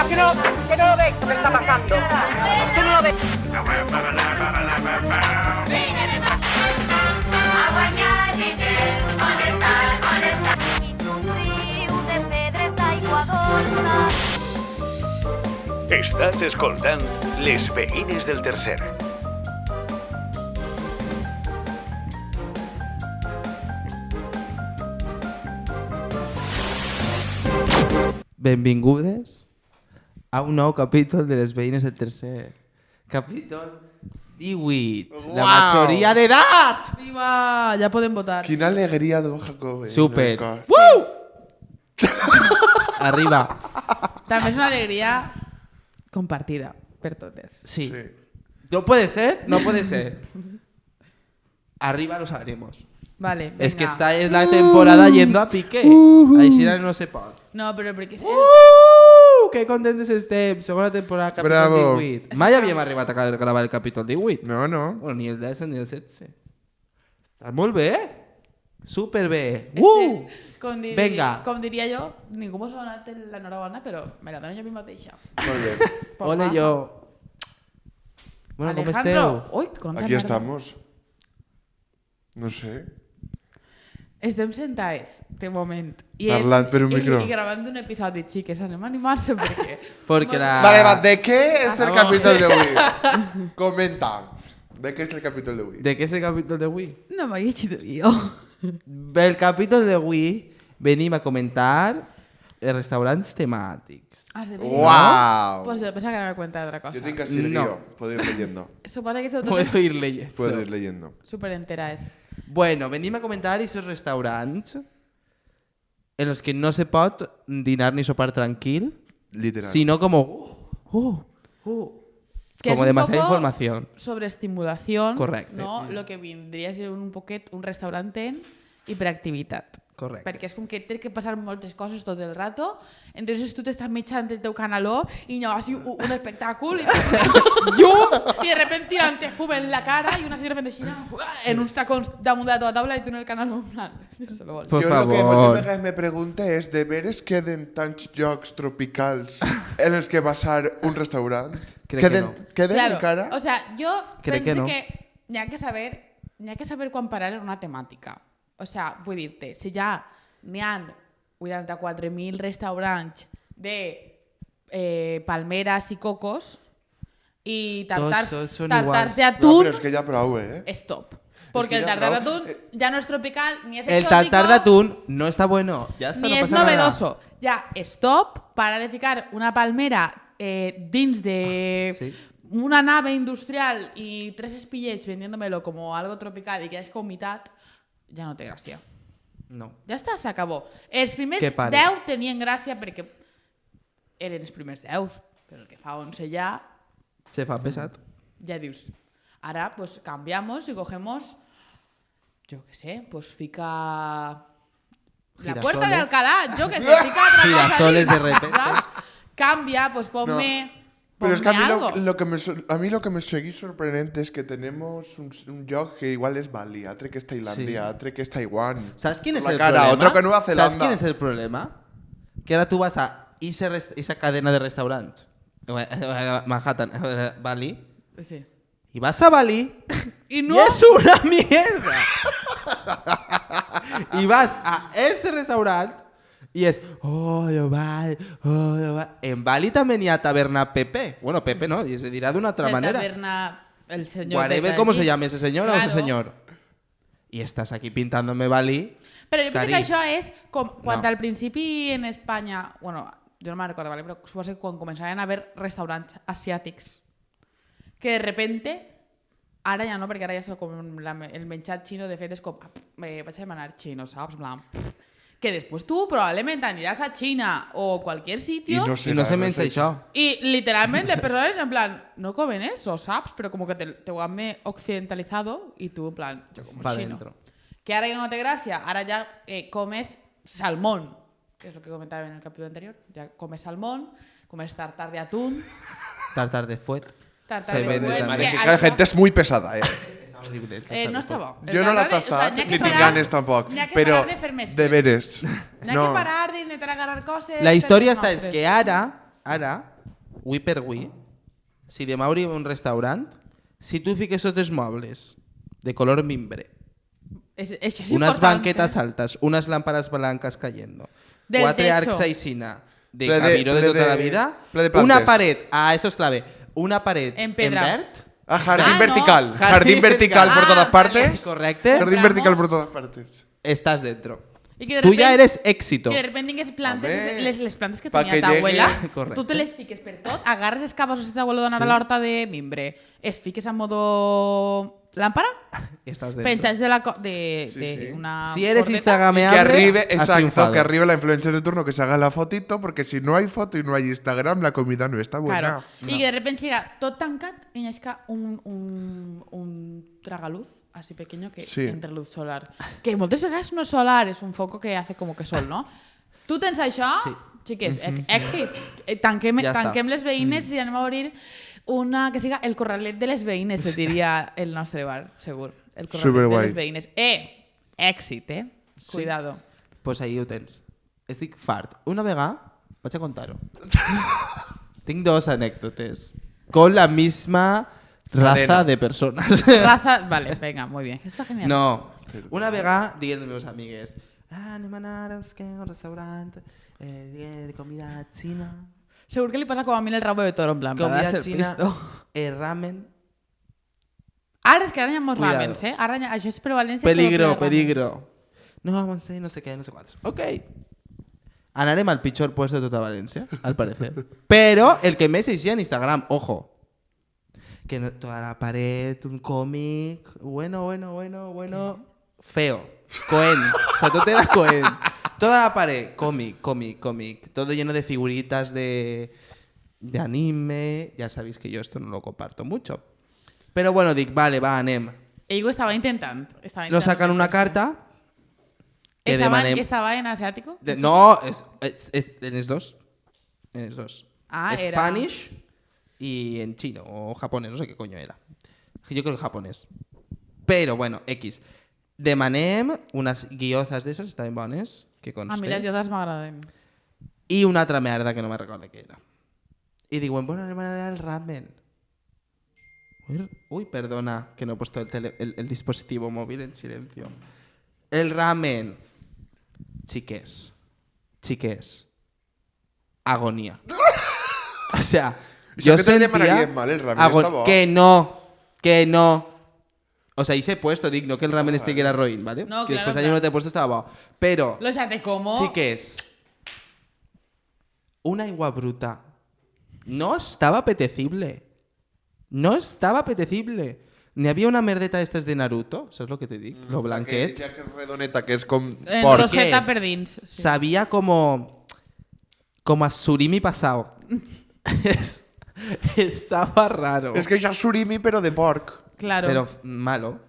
que no lo ves lo que está pasando. Que no lo ves. Estàs escoltant Les veïnes del tercer. Benvingudes a un nou capítol de Les veïnes del tercer. Capítol 18. La majoria d'edat! Viva! Ya pueden votar. Quina alegria, don Jacob. Super. Cos. Arriba. También es una alegría compartida per totes. Sí. ¿No puede ser? No puede ser. Arriba lo sabremos. Vale, venga. Es que esta es la temporada yendo a pique. Així no se pot. No, però perquè és Que contentes estem. Segona temporada, capítol Bravo. 18. Mai havíem arribat a gravar el capítol 18. No. Bueno, ni el 10 ni el 16. Estàs molt bé. Superbé. Venga. Com diria jo, ningú m'ha donat l'enhorabona, però me la dono jo a mi mateixa. Molt bé. Ole yo. Bueno, ¿cómo esteu? Ui, quanta Aquí merda. estamos. No sé. Estem sentades, de moment. Parlant per un micro. I gravant un episodi, xiques. Anem a animar-se perquè... Porque la... Vale, va, ¿de qué es el Ah, capítulo de hoy? Comenta. ¿De qué es el capítulo de hoy? ¿De qué es el capítol d'avui? No m'he llegit el guió. Del capítol d'avui venim a comentar els restaurants temàtics. Has de ¡Wow! Pues yo pensaba que no me cuenta de otra cosa. Yo tengo que hacer el No. guió. Puedo ir leyendo. Suposa que esteu Puedo totes ir leyendo. Puedo ir leyendo. superenteras. Bueno, venim a comentar esos restaurants en los que no se pot dinar ni sopar tranquil, Literal. sino como... Que como es un demasiada poco información. Sobreestimulación. Correcte. No? Lo que vindria a ser un poquet un restaurant en hiperactivitat. Correcte. Perquè és com que té que passar moltes coses tot el rato, entonces tu t'estàs mitjant el teu canaló i no així un espectacle i llums i de repente tirant-te fum en la cara i una així de repente així en uns tacons damunt de tota la taula i tu en el canaló en plan, se lo vol. Por Yo lo que favor. moltes vegades me pregunté es ¿de veres queden tants llocs tropicals en els que basar un restaurant? Crec que no. Queden Claro, encara? o sea, jo Crec penso que no. que n'hi ha que saber quan parar en una temàtica. O sea, vull dir-te, si ja n'hi ha 84.000 restaurants de palmeras i cocos i tartars, Tots són tartars iguals. No, d'atún, pero es que ya probado, ¿eh? stop. Porque que el ya tartar bravo. d'atún ya no es tropical, ni es El exótico, tartar de atún no está bueno. Ya está, ni no es pasa nada. novedoso. Ya, stop, para de ficar una palmera dins de... Sí. una nave industrial y 3 espillets vendiéndomelo como algo tropical y que es con mitad, ja no té gràcia. No. Ja està, s'acabó. Els primers Que pare. 10 tenien gràcia perquè eren els primers 10, però el que fa 11 ja, Se fa pesat. ja dius, ara pues cambiamos y cogemos, yo qué sé, pues fica... La Girasoles. puerta de Alcalá, yo que sé, fica otra cosa. Girasoles ahí, de repente. ¿sabes? Cambia, pues ponme... Pero es que a mí, algo. a mí lo que me seguís sorprendente es que tenemos un lloc que igual es Bali, otro que es Tailandia, Sí. otro que es Taiwán. ¿Sabes quién es La el cara, problema? otro que Nueva Zelanda. ¿Sabes quién es el problema? Que ahora tú vas a esa cadena de restaurantes, Manhattan, Bali, Sí. y vas a Bali Y no... y es una mierda. Y vas a este restaurante y es, Bali. En Bali también hay a taberna Pepe. Bueno, Pepe no, y se dirá de una otra Se manera. taberna el señor Whatever, de ¿cómo se allí. llama ese señor o Claro. ese señor? Y estás aquí pintándome Bali. Però jo penso Cari. que això és com quan No. al principi en Espanya, bueno, jo no me'n recordo, vale? Però suposo que quan començaren a haver restaurants asiàtics, que de repente, ara ja no, perquè ara ja és com el menjar xino, de fet és com, vaig a demanar xino, saps? En plan, que després tu probablement aniràs a Xina o qualser sitio Y no se me sé. això. y literalmente personas en plan, no comen eso, ¿sabes? Pero como que te lo han occidentalizado y tú en plan, yo como Pa' chino. dentro. Que ahora ya no te gracia, ahora ya comes salmón, que es lo que comentaba en el capítulo anterior. Ya comes salmón, comes tartar de atún, Tartar de fuet. tartar Se de vende fuet, también. que Que la això- gente es muy pesada, ¿eh? Horrible. no està bo. Yo no la he tastat, ni tinc ganes tampoc. N'hi ha que Pero parar de fer més deberes. N'hi ha que parar d'intentar agarrar coses. La història per està les que nostres. ara Avui per avui, si demà obrim un restaurant, si tu fiques tots els mobles de color mimbre, Això és unas important, banquetas altas, unas lámparas blancas cayendo, Del 4 techo. arcs aixina de Ple de- Camiro de ple tota de- la vida, ple de plantes. una pared, esto es clave, una pared En pedra. verd, Jardín Ah, no. vertical. Jardín Jardín vertical vertical. por todas Ah, partes. correcte, Jardín Compramos. vertical por todas partes. estás dentro. I que de Tú ya repente- eres éxito. Que de repente tingues plantes, Home, les plantes que pa tenia que ta llegue- abuela, Correcte. tu te les fiques per tot, agarres els cabos si t'abuelo donar Sí. a l'horta de mimbre, es fiques a modo lámpara, Estás dentro. penchats de sí. una Si eres cordeta. instagrameable, Que arribe, has exacto, triunfado. que arribe la influencer de turno que se haga la fotito, porque si no hay foto y no hay Instagram, la comida no está buena. Claro. I que de repente siga tot tancat i n'esca un tragaluz así pequeño que Sí. entre luz solar. Que moltes vegades no és solar, és un foco que hace como que sol, no? Tu tens això, Sí. xiques, èxit. Tanquem, Ja està. tanquem les veïnes i anem a obrir una que siga el corralet de les veïnes, se diria el nostre bar, segur. El corralet Superguai. de les veïnes. Èxit, Cuidado. Pues ahí ho tens. Estic fart. Una vegada, vaig a contar-ho. Tinc 2 anècdotes con la misma raza Cadena. de personas. Raza, vale, venga, muy bien. Está genial. No. Una vegada diguen les meves amigues anem a anar a un restaurant de comida xina. Segur que li passa com a mi el rabo de toro, en plan, para Comida darse el xina, pisto. ramen. Ara és que ara hi ha molts Cuidado. ramens, Ara això és per València. però Peligro, per ramens. peligro. No, Montse, no sé qué, no sé cuántos. Ok. Anarem al pitjor puesto de tota València, al parecer. Però el que més eixia en Instagram, ojo. Que no, toda la pared, un cómic, bueno. Feo. Cohen. O sea, todo era Cohen. Toda la pared, cómic. Todo lleno de figuritas de anime. Ya sabéis que yo esto no lo comparto mucho. Pero bueno, dic, vale, va, anem. Ell ho estava intentant. Nos sacan una carta que demanem... Estava en asiàtico? No, en els dos. En els dos. Ah, era- Spanish y en chino o japonés, no sé qué coño era. Yo creo que japonés. Pero bueno, X. Demanem unas guiozas de esas, estaven bones, que A mi les conste. jodes m'agraden. Y una altra merda que no me recuerdo qué era. Y digo, bueno, me van a dar el ramen. Uy, perdona, que no he puesto el dispositivo móvil en silencio. El ramen. Chiques. Agonía. O sea, Yo yo que te sentía... demanaríem mal, el ramen està bo. Que no. O sea, ahí se he puesto, digo, no que el ramen este que era roín, ¿vale? No, que claro, después ahí claro. no te he puesto, estaba bo. Pero, Lo te como. chiques, una agua bruta no estaba apetecible. No estaba apetecible. Ni había una merdeta de estas de Naruto, ¿sabes lo que te digo? Lo blanquet. Que redoneta, que és com En porc. roseta es? per dins. Sí. Sabía como a surimi pasado. Estaba raro. És que això és surimi, però de porc. Claro. Pero malo.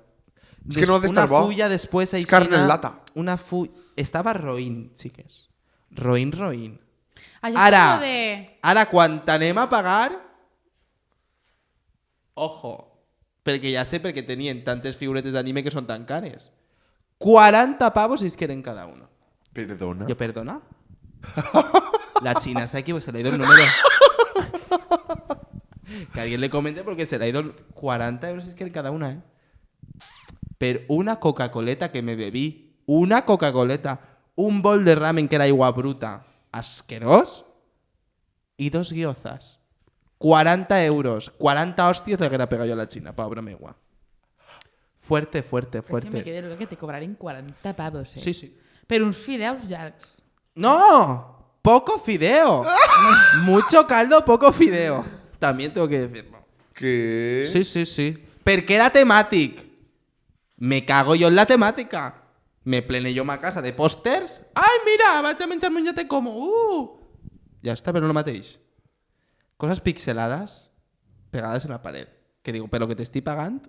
Es que no ha de una estar bo. fulla después ahí. Es carne en lata. Una fulla. Estaba roín, chiques. Roín. Això és Ara. com lo de... Ara, quan t'anem a pagar... Ojo. Perquè ja sé perquè tenien tantes figuretes d'anime que són tan cares. 40 pavos es quieren cada uno. Perdona. ¿Yo perdona? La China se ha equivocado, se le ha ido el número. Que alguien le comente porque se le ha ido 40 euros es que cada una, ¿eh? Pero una Coca-Coleta que me bebí, una Coca-Coleta, un bol de ramen que era agua bruta, asqueros, y 2 guiozas. 40 euros, 40 hostias le hubiera pegado yo a la China, pobre megua. Fuerte. És que me quedé loca que te cobraren 40 pavos, Sí, sí. Per uns fideus llargs. ¡No! ¡Poco fideo! Mucho caldo, poco fideo. También tengo que decirlo. Què? Sí. Perquè era temàtic. Me cago yo en la temàtica. Me plene yo ma casa de pòsters. Ai, mira, vaig a menjar-me un ja te como. Ja està, però no mateix. Cosas pixelades pegades en la pared. Que digo, pero que te estoy pagando,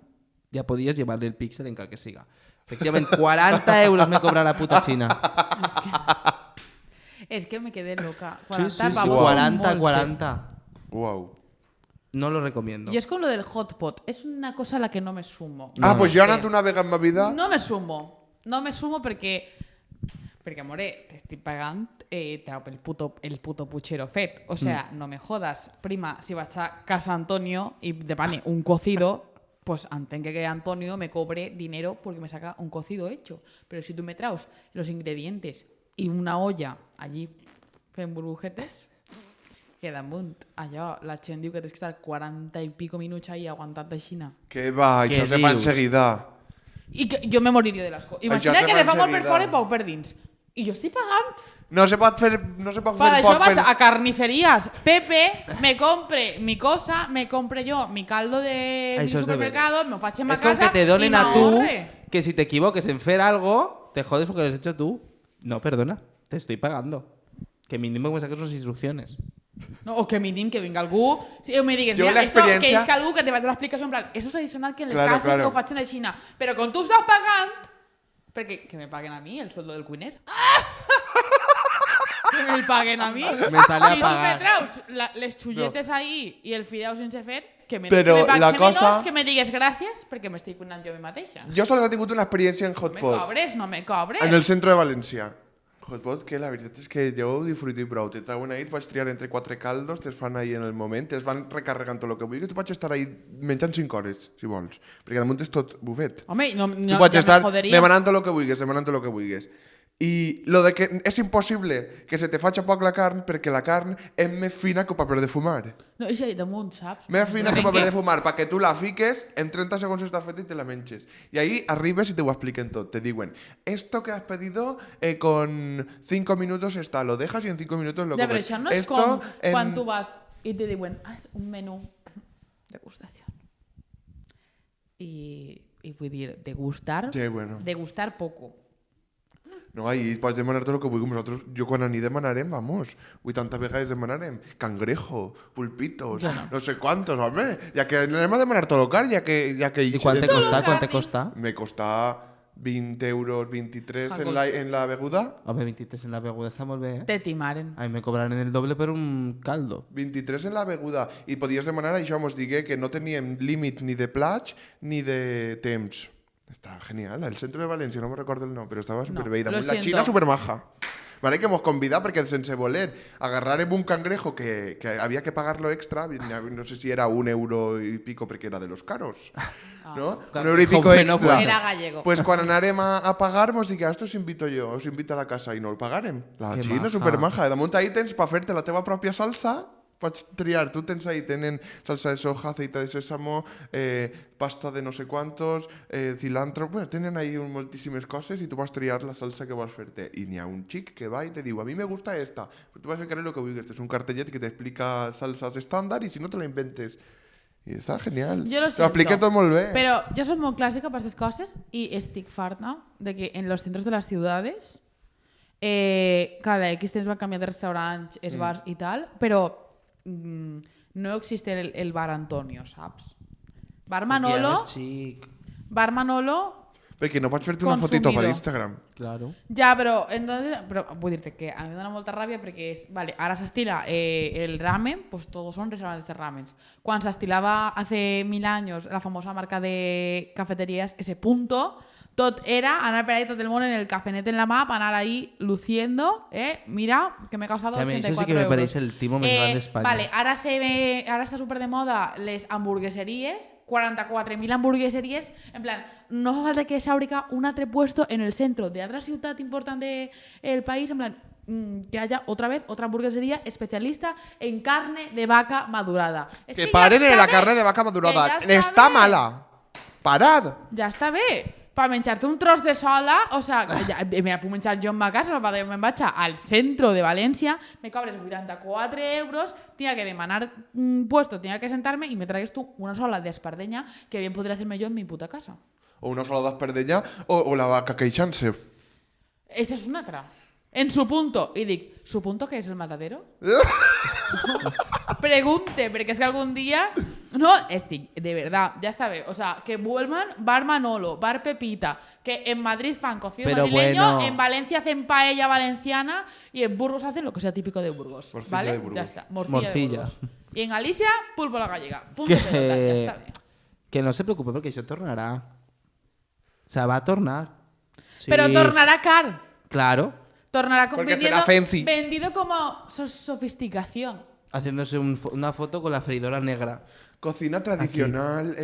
ya podías llevarle el píxel en cada que siga. Efectivamente, 40 euros me cobra la puta China. És que me quedé loca. Sí, 40 pavos. 40. Uau. No lo recomiendo. I és com lo del hot pot. És una cosa a la que no me sumo. Ah, pues jo he Perquè anat una vegada en ma vida... No me sumo. No me sumo perquè... Perquè, amore, t'estic pagant trau el puto puchero fet. O sea, no me jodas. Prima, si vaig a Casa Antonio y demane un cocido, pues entenc que Antonio me cobre dinero porque me saca un cocido hecho. Pero si tú me traus los ingredientes y una olla allí fent burbujetes, que damunt allò la gent diu que tens que estar 40 i pico minuts ahí aguantant aixina. Que va, Què això se fa dius? enseguida. I que jo me moriria de l'asco. Imagina se que fa te fa molt per enseguida. fora i poc per dins. I jo estic pagant. No se pot fer, no se pot Pa fer d'això poc vaig per... a carnicerías. Pepe me compre mi cosa, me compre yo mi caldo de mi Això és supermercado, me lo faig en ma Es como casa que te donen y me a tú ahorre. que si te equivoques en hacer algo, te jodes porque lo has hecho tú. No, perdona, te estoy pagando. Que mínimo que me saques unas instrucciones. No, o que mínim que vinga algú si me digues, Jo mira, esto, que l'experiència- és que algú que te faig l'explicació en plan, eso és adicional que en les Claro, cases claro. ho facin a Xina, però quan tu estàs pagant, perquè que me paguen a mi el sueldo del cuiner. Que me paguen a mi. Me sale a si tu me pagar. traus les xulletes ahí i el fideu sense fer, que me, Però que me la que cosa- menys que me digues gràcies perquè m'estic cuinant jo a mi mateixa. Jo sols he tingut una experiència en No me Hotpot. cobres, no me cobres. En el centre de València. Hotpot, que la veritat és que jo ho disfruto i prou. Te trauen ahí, et pots triar entre 4 caldos, te'ls fan ahí en el moment, te'ls van recarregant tot el que vulguis, tu pots estar ahí menjant 5 hores, si vols. Perquè damunt és tot bufet. Home, no, Tu no, pots ja estar me joderia. demanant tot el que vulguis, demanant tot el que vulguis. I lo de que és impossible que se te faci poc la carn perquè la carn és més fina que el paper de fumar. No, és ahí damunt, saps? Més fina que el Crec paper de fumar, perquè tu la fiques, en 30 segons està feta i te la menges. I ahí arribes y te ho expliquen tot. Te diuen, esto que has pedido con 5 minutos está, lo dejas y en 5 minutos lo Ja, però comes. això no és Esto com en- quan tu vas i te diuen, és un menú degustació. I vull dir, degustar, Sí, bueno. degustar poco. No, ahí pots demanar tot el que vulguis. Nosaltres, jo quan n'hi demanarem, vamos, 80 vegades demanarem cangrejo, pulpitos, no sé cuántos, home. Ja que anem a demanar tot el car, ja que... ¿Y cuánto te costa? ¿Cuánto te costa? Me costa 20 euros, 23 Jacob. en la beguda. Hombre, 23 en la beguda está muy bien, ¿eh? Te timaren. A mí me cobraron el doble por un caldo. 23 en la beguda. I podies demanar, això mos digué, que no teníem límit ni de plats ni de temps. Està genial. El centre de València, no me recordo el nom, però estava superbé. I lo damunt la siento. Xina supermaja. Vale, que mos convida perquè sense voler agarrarem un cangrejo que había que pagarlo extra, no sé si era 1 euro y pico porque era de los caros, ¿no? 1 euro y pico Bueno, extra. bueno. Era gallego. Pues quan anarem a pagar, mos digue, esto os invito jo, os invito a la casa, i no el pagarem. La Que Xina maja. supermaja. Damunt ahí tens per fer-te la teva pròpia salsa, pots triar, tu tens ahí, tenen salsa de soja, aceite de sésamo, pasta de no sé quantos, cilantro, bueno, tenen ahí moltíssimes coses i tu vas triar la salsa que vols fer-te. I n'hi ha un xic que va i te diu, a mi me gusta esta, però tu vas a querer lo que vulguis. És un cartellet que t'explica salsas estándar i si no te la inventes. I està genial. Jo lo T'ho expliqué siento. tot molt bé. Però jo soc molt clàssica per aquestes coses i estic farta de que en los centros de las ciudades cada X temps van canviar de restaurants, bars i tal, però no existe el bar Antonio, saps? Bar Manolo, Bar Manolo, Perquè no pots fer-te una fotito per Consumido. Instagram. Claro. ja, però vull dir-te que a mi em dona molta ràbia perquè vale, ara s'estila el ramen, pues todos son restaurantes de ramens. Quan s'estilava hace 1000 años la famosa marca de cafeterías, ese punto, tot era anar per ahí tot el món en el cafenet en la mà, anar ahí luciendo, mira, que me he costado Que a mí 84 eso sí que me euros. parece el timo más grande de España. Vale, ara està super de moda les hamburgueseries, 44.000 hamburgueseries, en plan, no fa falta que s'abrica un altre puesto en el centro de otra ciutat important del país, en plan, que haya otra vez otra hamburguesería especialista en carne de vaca madurada. Es Que ja paren està en la bé, carne de vaca madurada. que ja Està bé. mala. Parad. Ja està bé. Per menjar-te un tros de sola, o sea, me la puc menjar jo en ma casa, però me'n vaig al centro de València, me cobres 84 euros, tinc que demanar puesto, tinc que sentar-me i me tragues tu una sola d'espardenya que bien podria hacerme yo en mi puta casa. O una sola d'espardenya o la vaca queixant-se. Esa es una altra. En su punto. Y dic, ¿su punto qué es el matadero? Pregunte, porque es que algún día... No, de verdad, ya está bien. O sea, que vuelvan Bar Manolo, Bar Pepita, que en Madrid fan cocido Pero madrileño, bueno. en Valencia hacen paella valenciana y en Burgos hacen lo que sea típico de Burgos. Morcilla ¿Vale? de Burgos. Ya está, morcilla. De Morcilla. Burgos. Y en Galicia, pulpo a la gallega. Punto Que- pelota, ya está bien. Que no se preocupe porque eso tornará. O sea, va a tornar. Sí. Pero tornará car. Claro. Tornará con Porque será fancy. vendido como sofisticación. Haciéndose una foto con la freidora negra. Cocina tradicional,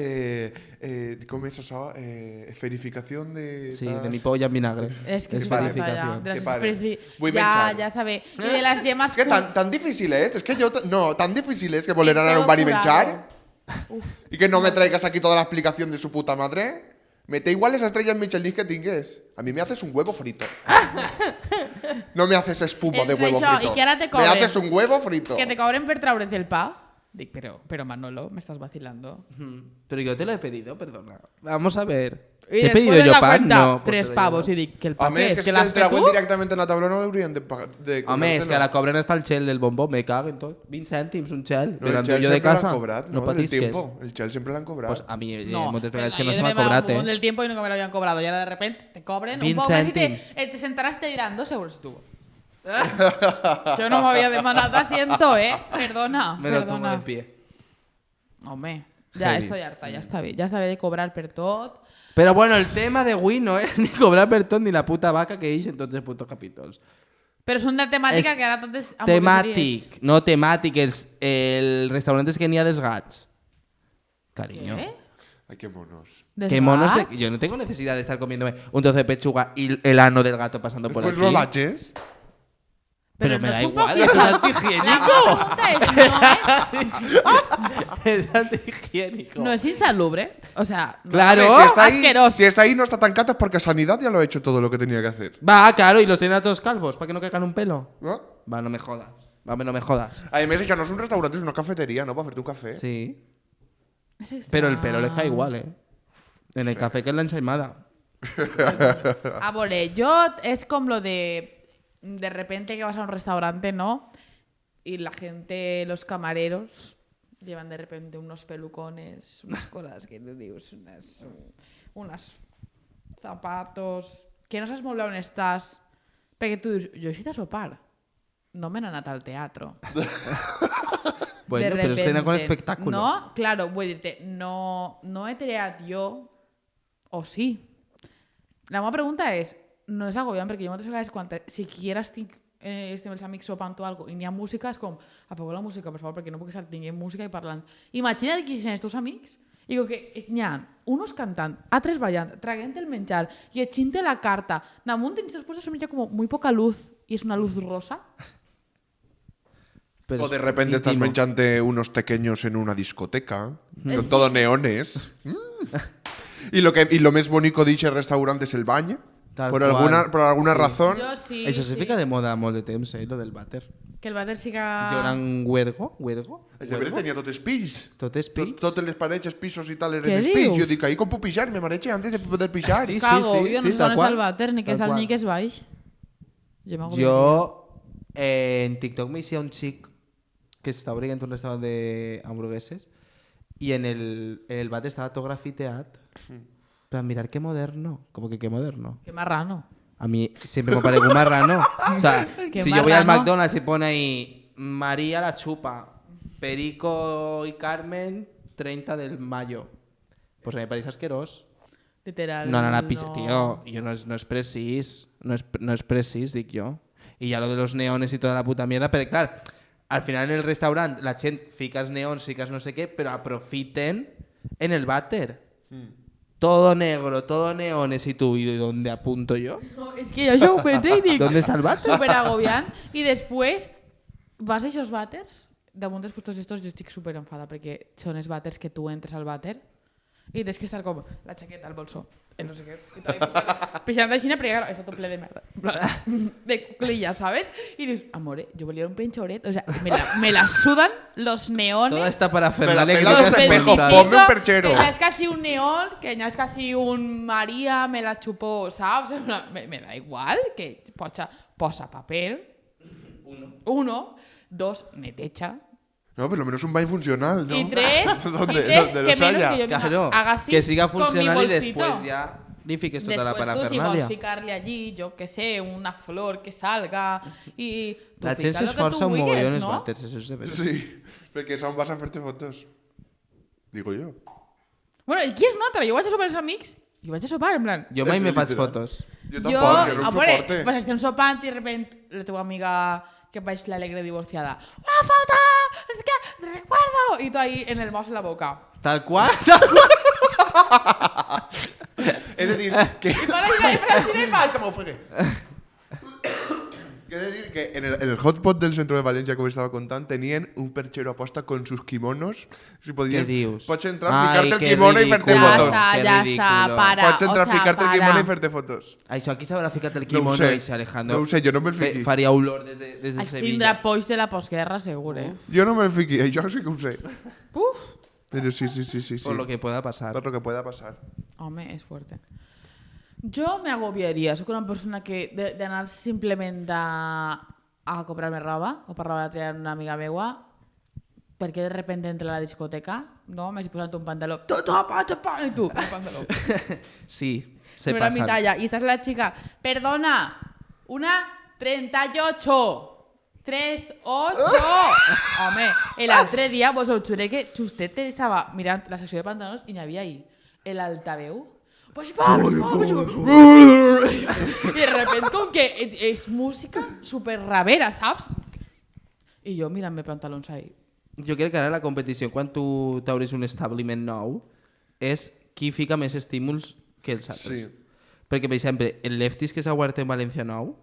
¿cómo es eso? Esferificación de... Sí, de mi polla en vinagre. Es que Es es para verificación. de las Qué padre. ya, Vull menjar. ya sabe. Y de las yemas... Es que tan difícil es que yo... No, tan difícil es que volver a todo un bar y curado. menchar. Y que no me traigas aquí toda la explicación de su puta madre. Mete igual esa estrella en Michelin que tingues. A mí me haces un huevo frito. No me haces espuma de huevo Això, frito. i que ara te Me cobren. haces un huevo frito. Que te cobren per traure's el pa. Dic, pero Manolo, me estás vacilando. Pero yo te lo he pedido, perdona. Vamos a ver. Y ¿Te he después pedido de yo la pan? cuenta, No, pues 3 te lo pavos. llevo. Y dic, que el pa Home, què és és? que Que si l'has el fet trauen tu? directament en la taula no haurien de pagar. Home, és que a la cobren està el gel del bombó, me cago en tot. 20 cèntims, un gel. No, el Del gel endollo de sempre casa. l'han cobrat, No no? Del patisques. tiempo. El gel sempre l'han cobrat. Pues a mí No, muchas veces que yo no se de me ha un cobrado, fumón del tiempo y nunca me lo habían cobrado. Y ahora de repente te cobren 20 un poco más y cèntims. te sentarás y te dirán 2 euros tú. Yo no me había demandado asiento, Perdona, Me lo tomo perdona. de pie. Home, ya Heavy. estoy harta, ya está bien. Ya está bien de cobrar per tot. Pero bueno, el tema de Wii no es ni cobrar Bertón ni la puta vaca que hice en tots els putos capítols. Però és una temàtica És que ara tot és Temàtic, no temàtic, el restaurant és que n'hi ha dels gats. Cariño. ¿Qué? Ay, qué monos. ¿Qué monos de... Yo no tengo necesidad de estar comiéndome un trozo de pechuga y el ano del gato pasando por Pues aquí. lo baches. Pero me no da és un igual, poc eso es La antihigiénico. pregunta Es antihigiénico. no es insalubre. O sea, no- Claro. Si está, ahí, asqueroso. si está ahí no está tan cata es porque Sanidad ya lo ha hecho todo lo que tenía que hacer. Va, claro, y los tienen a todos calvos, para que no caigan un pelo. ¿No? Va, no me jodas. Va, no me jodas. Además, ya no es un restaurante, es una cafetería, ¿no? Para hacerte un café. Sí. És extra. Pero el pelo les cae igual, ¿eh? En el café que en la ensaimada. A veure, yo es como lo de repente que vas a un restaurante, ¿no? Y la gente, los camareros, llevan de repente unos pelucones, unas cosas que tú dius, unas zapatos, que no saps molt bé on estàs, perquè tu dius, jo he ido a sopar, no me n'he anat al teatro. Bueno, De pero estén con repente. espectáculo. No, claro, vull dir-te, no he triat jo, o sí. La meva pregunta és, no és agobiant, perquè jo moltes vegades, quan siquiera estic amb els amics sopant o alguna i n'hi ha música, és com, apagueu la música, per favor, perquè no puc estar tinguent música i parlant. Imagina't que són els teus amics, i digo que n'hi ha unos cantant, altres ballant, traguent el menjar, llegint la carta, damunt i després se menja com muy poca luz, i és una luz rosa. Pero O de es repente estás íntimo. menchante unos pequeños en una discoteca. Son todos neones. Y lo más bonito de ese restaurante es el baño. Tal Por cual. alguna Sí. razón. Jo sí, Eso se sí. fica de moda molt de temps, lo del vàter. Que el vàter siga... Lloran huergo? El Everest tenía tot espills. Tot és pis? Totes les parets, pisos y tal eren Què espills. dius? Jo dic, ahí com puc pixar? Me mareche antes de poder pixar. Sí, Cago, sí, jo no sí, sé tal on és qual. el vàter, ni que és Tal alt qual. ni que és baix. m'hago Yo en TikTok me hice un chic que se estaba abriendo un restaurante de hamburgueses y en el váter estaba todo grafiteado. Pero mirar qué moderno. Como que qué moderno. Qué marrano. A mí siempre me parece marrano. O sea, Qué si yo voy al marrano. McDonald's y pone ahí María la chupa, Perico y Carmen, 30 del mayo. Pues me parece asqueroso. Literal. No, tío, yo no es precis, no es precis, dic yo. Y ya lo de los neones y toda la puta mierda, pero claro, al final en el restaurante la gente ficas neons, ficas no sé qué, pero aprofiten en el váter. Todo negro, todo neones y tú, ¿y dónde apunto yo? No, és que jo això ho penso i dic... ¿Dónde está el váter? Súper agobiant. I després vas a aquests vàters, damunt dels puestos estos jo estic súper enfada perquè són els vàters que tu entres al vàter i tens que estar com la xaqueta al bolso, no sé què, i tot pixant d'aixina perquè claro, està tot ple de merda, en plan, de cuclilla, ¿sabes? I dius, amore, jo volia un penchoret, o sea, me la sudan los neones. Toda esta Me la parafernalia que pela no los te has espejos, contado. ponme un perchero. Que ya es casi un neón, que ya es casi un María me la chupó, ¿sabes? Me da igual, que posa papel. Uno. Dos, netecha. No, pero lo menos un baño funcional, ¿no? Y tres, ¿Dónde? y tres, ¿Dónde que los menos haya? que yo Claro, haga así que siga con mi funcional y bolsito. después ya ni fiques toda la Después tú, si parafernalia. vols ficar-li allí, yo que sé, una flor que salga y... tu La gent fica lo que s'esforça tu un mogollón en vulguis, els no? vàters, eso es de veres. Sí, perquè és on vas a fer-te fotos. Digo yo. Bueno, i qui és una altra? Jo vaig a sopar els amics I vaig a sopar, en plan... Jo mai És me faig literal. fotos. Jo tampoc, jo no a em veure, suporte. pues estem sopant i de repente la teva amiga que vaig l'alegre divorciada. ¡Una foto! No sé qué, te recuerdo. Y tú ahí en el mouse en la boca. Tal qual. És a dir, que... Y para ir para el cine y vas. que m'ofegué. Que he de dir que en el hotpot del centro de València, com estava contant, tenien un perchero aposta con sus kimonos. Si podien, Què dius? Pots entrar, Ai, ficar-te el que quimono i fer-te ridículo. fotos. Que Ya está, ridículo. para. Pots entrar, o sea, ficar-te el para. quimono i fer-te fotos. Això aquí s'haurà ficat el No ho quimono sé. i Alejandro. No ho sé, jo no me'l fiqui. Faria olor des de Aquí Sevilla. tindrà polls de la postguerra, segur, Jo no me'l fiqui, això sí que ho sé. Uf. Però sí. Por lo que pueda pasar. Per lo que pueda pasar. Home, és fuerte. Jo me agobiaria. Soc una persona que d'anar simplement a comprar-me roba o per roba de triar una amiga meua perquè de repente entra a la discoteca, no? M'has posat un pantaló. Chapa, i tu, un pantaló. Sí, se No era pasa. mi talla. Y esta es la chica. Perdona, una 38. 38! Home, l'altre dia vos ho juré que justet estava mirant la secció de pantalons i n'hi havia ahí l'altaveu. Pues vamos. I de repente com que és música super ravera, saps? I jo mirant-me pantalons ahí. Jo crec que ara la competició, quan tu t'obres un establiment nou, és qui fica més estímuls que els altres. Sí. Perquè, per exemple, el Lefties que s'ha obert en València nou,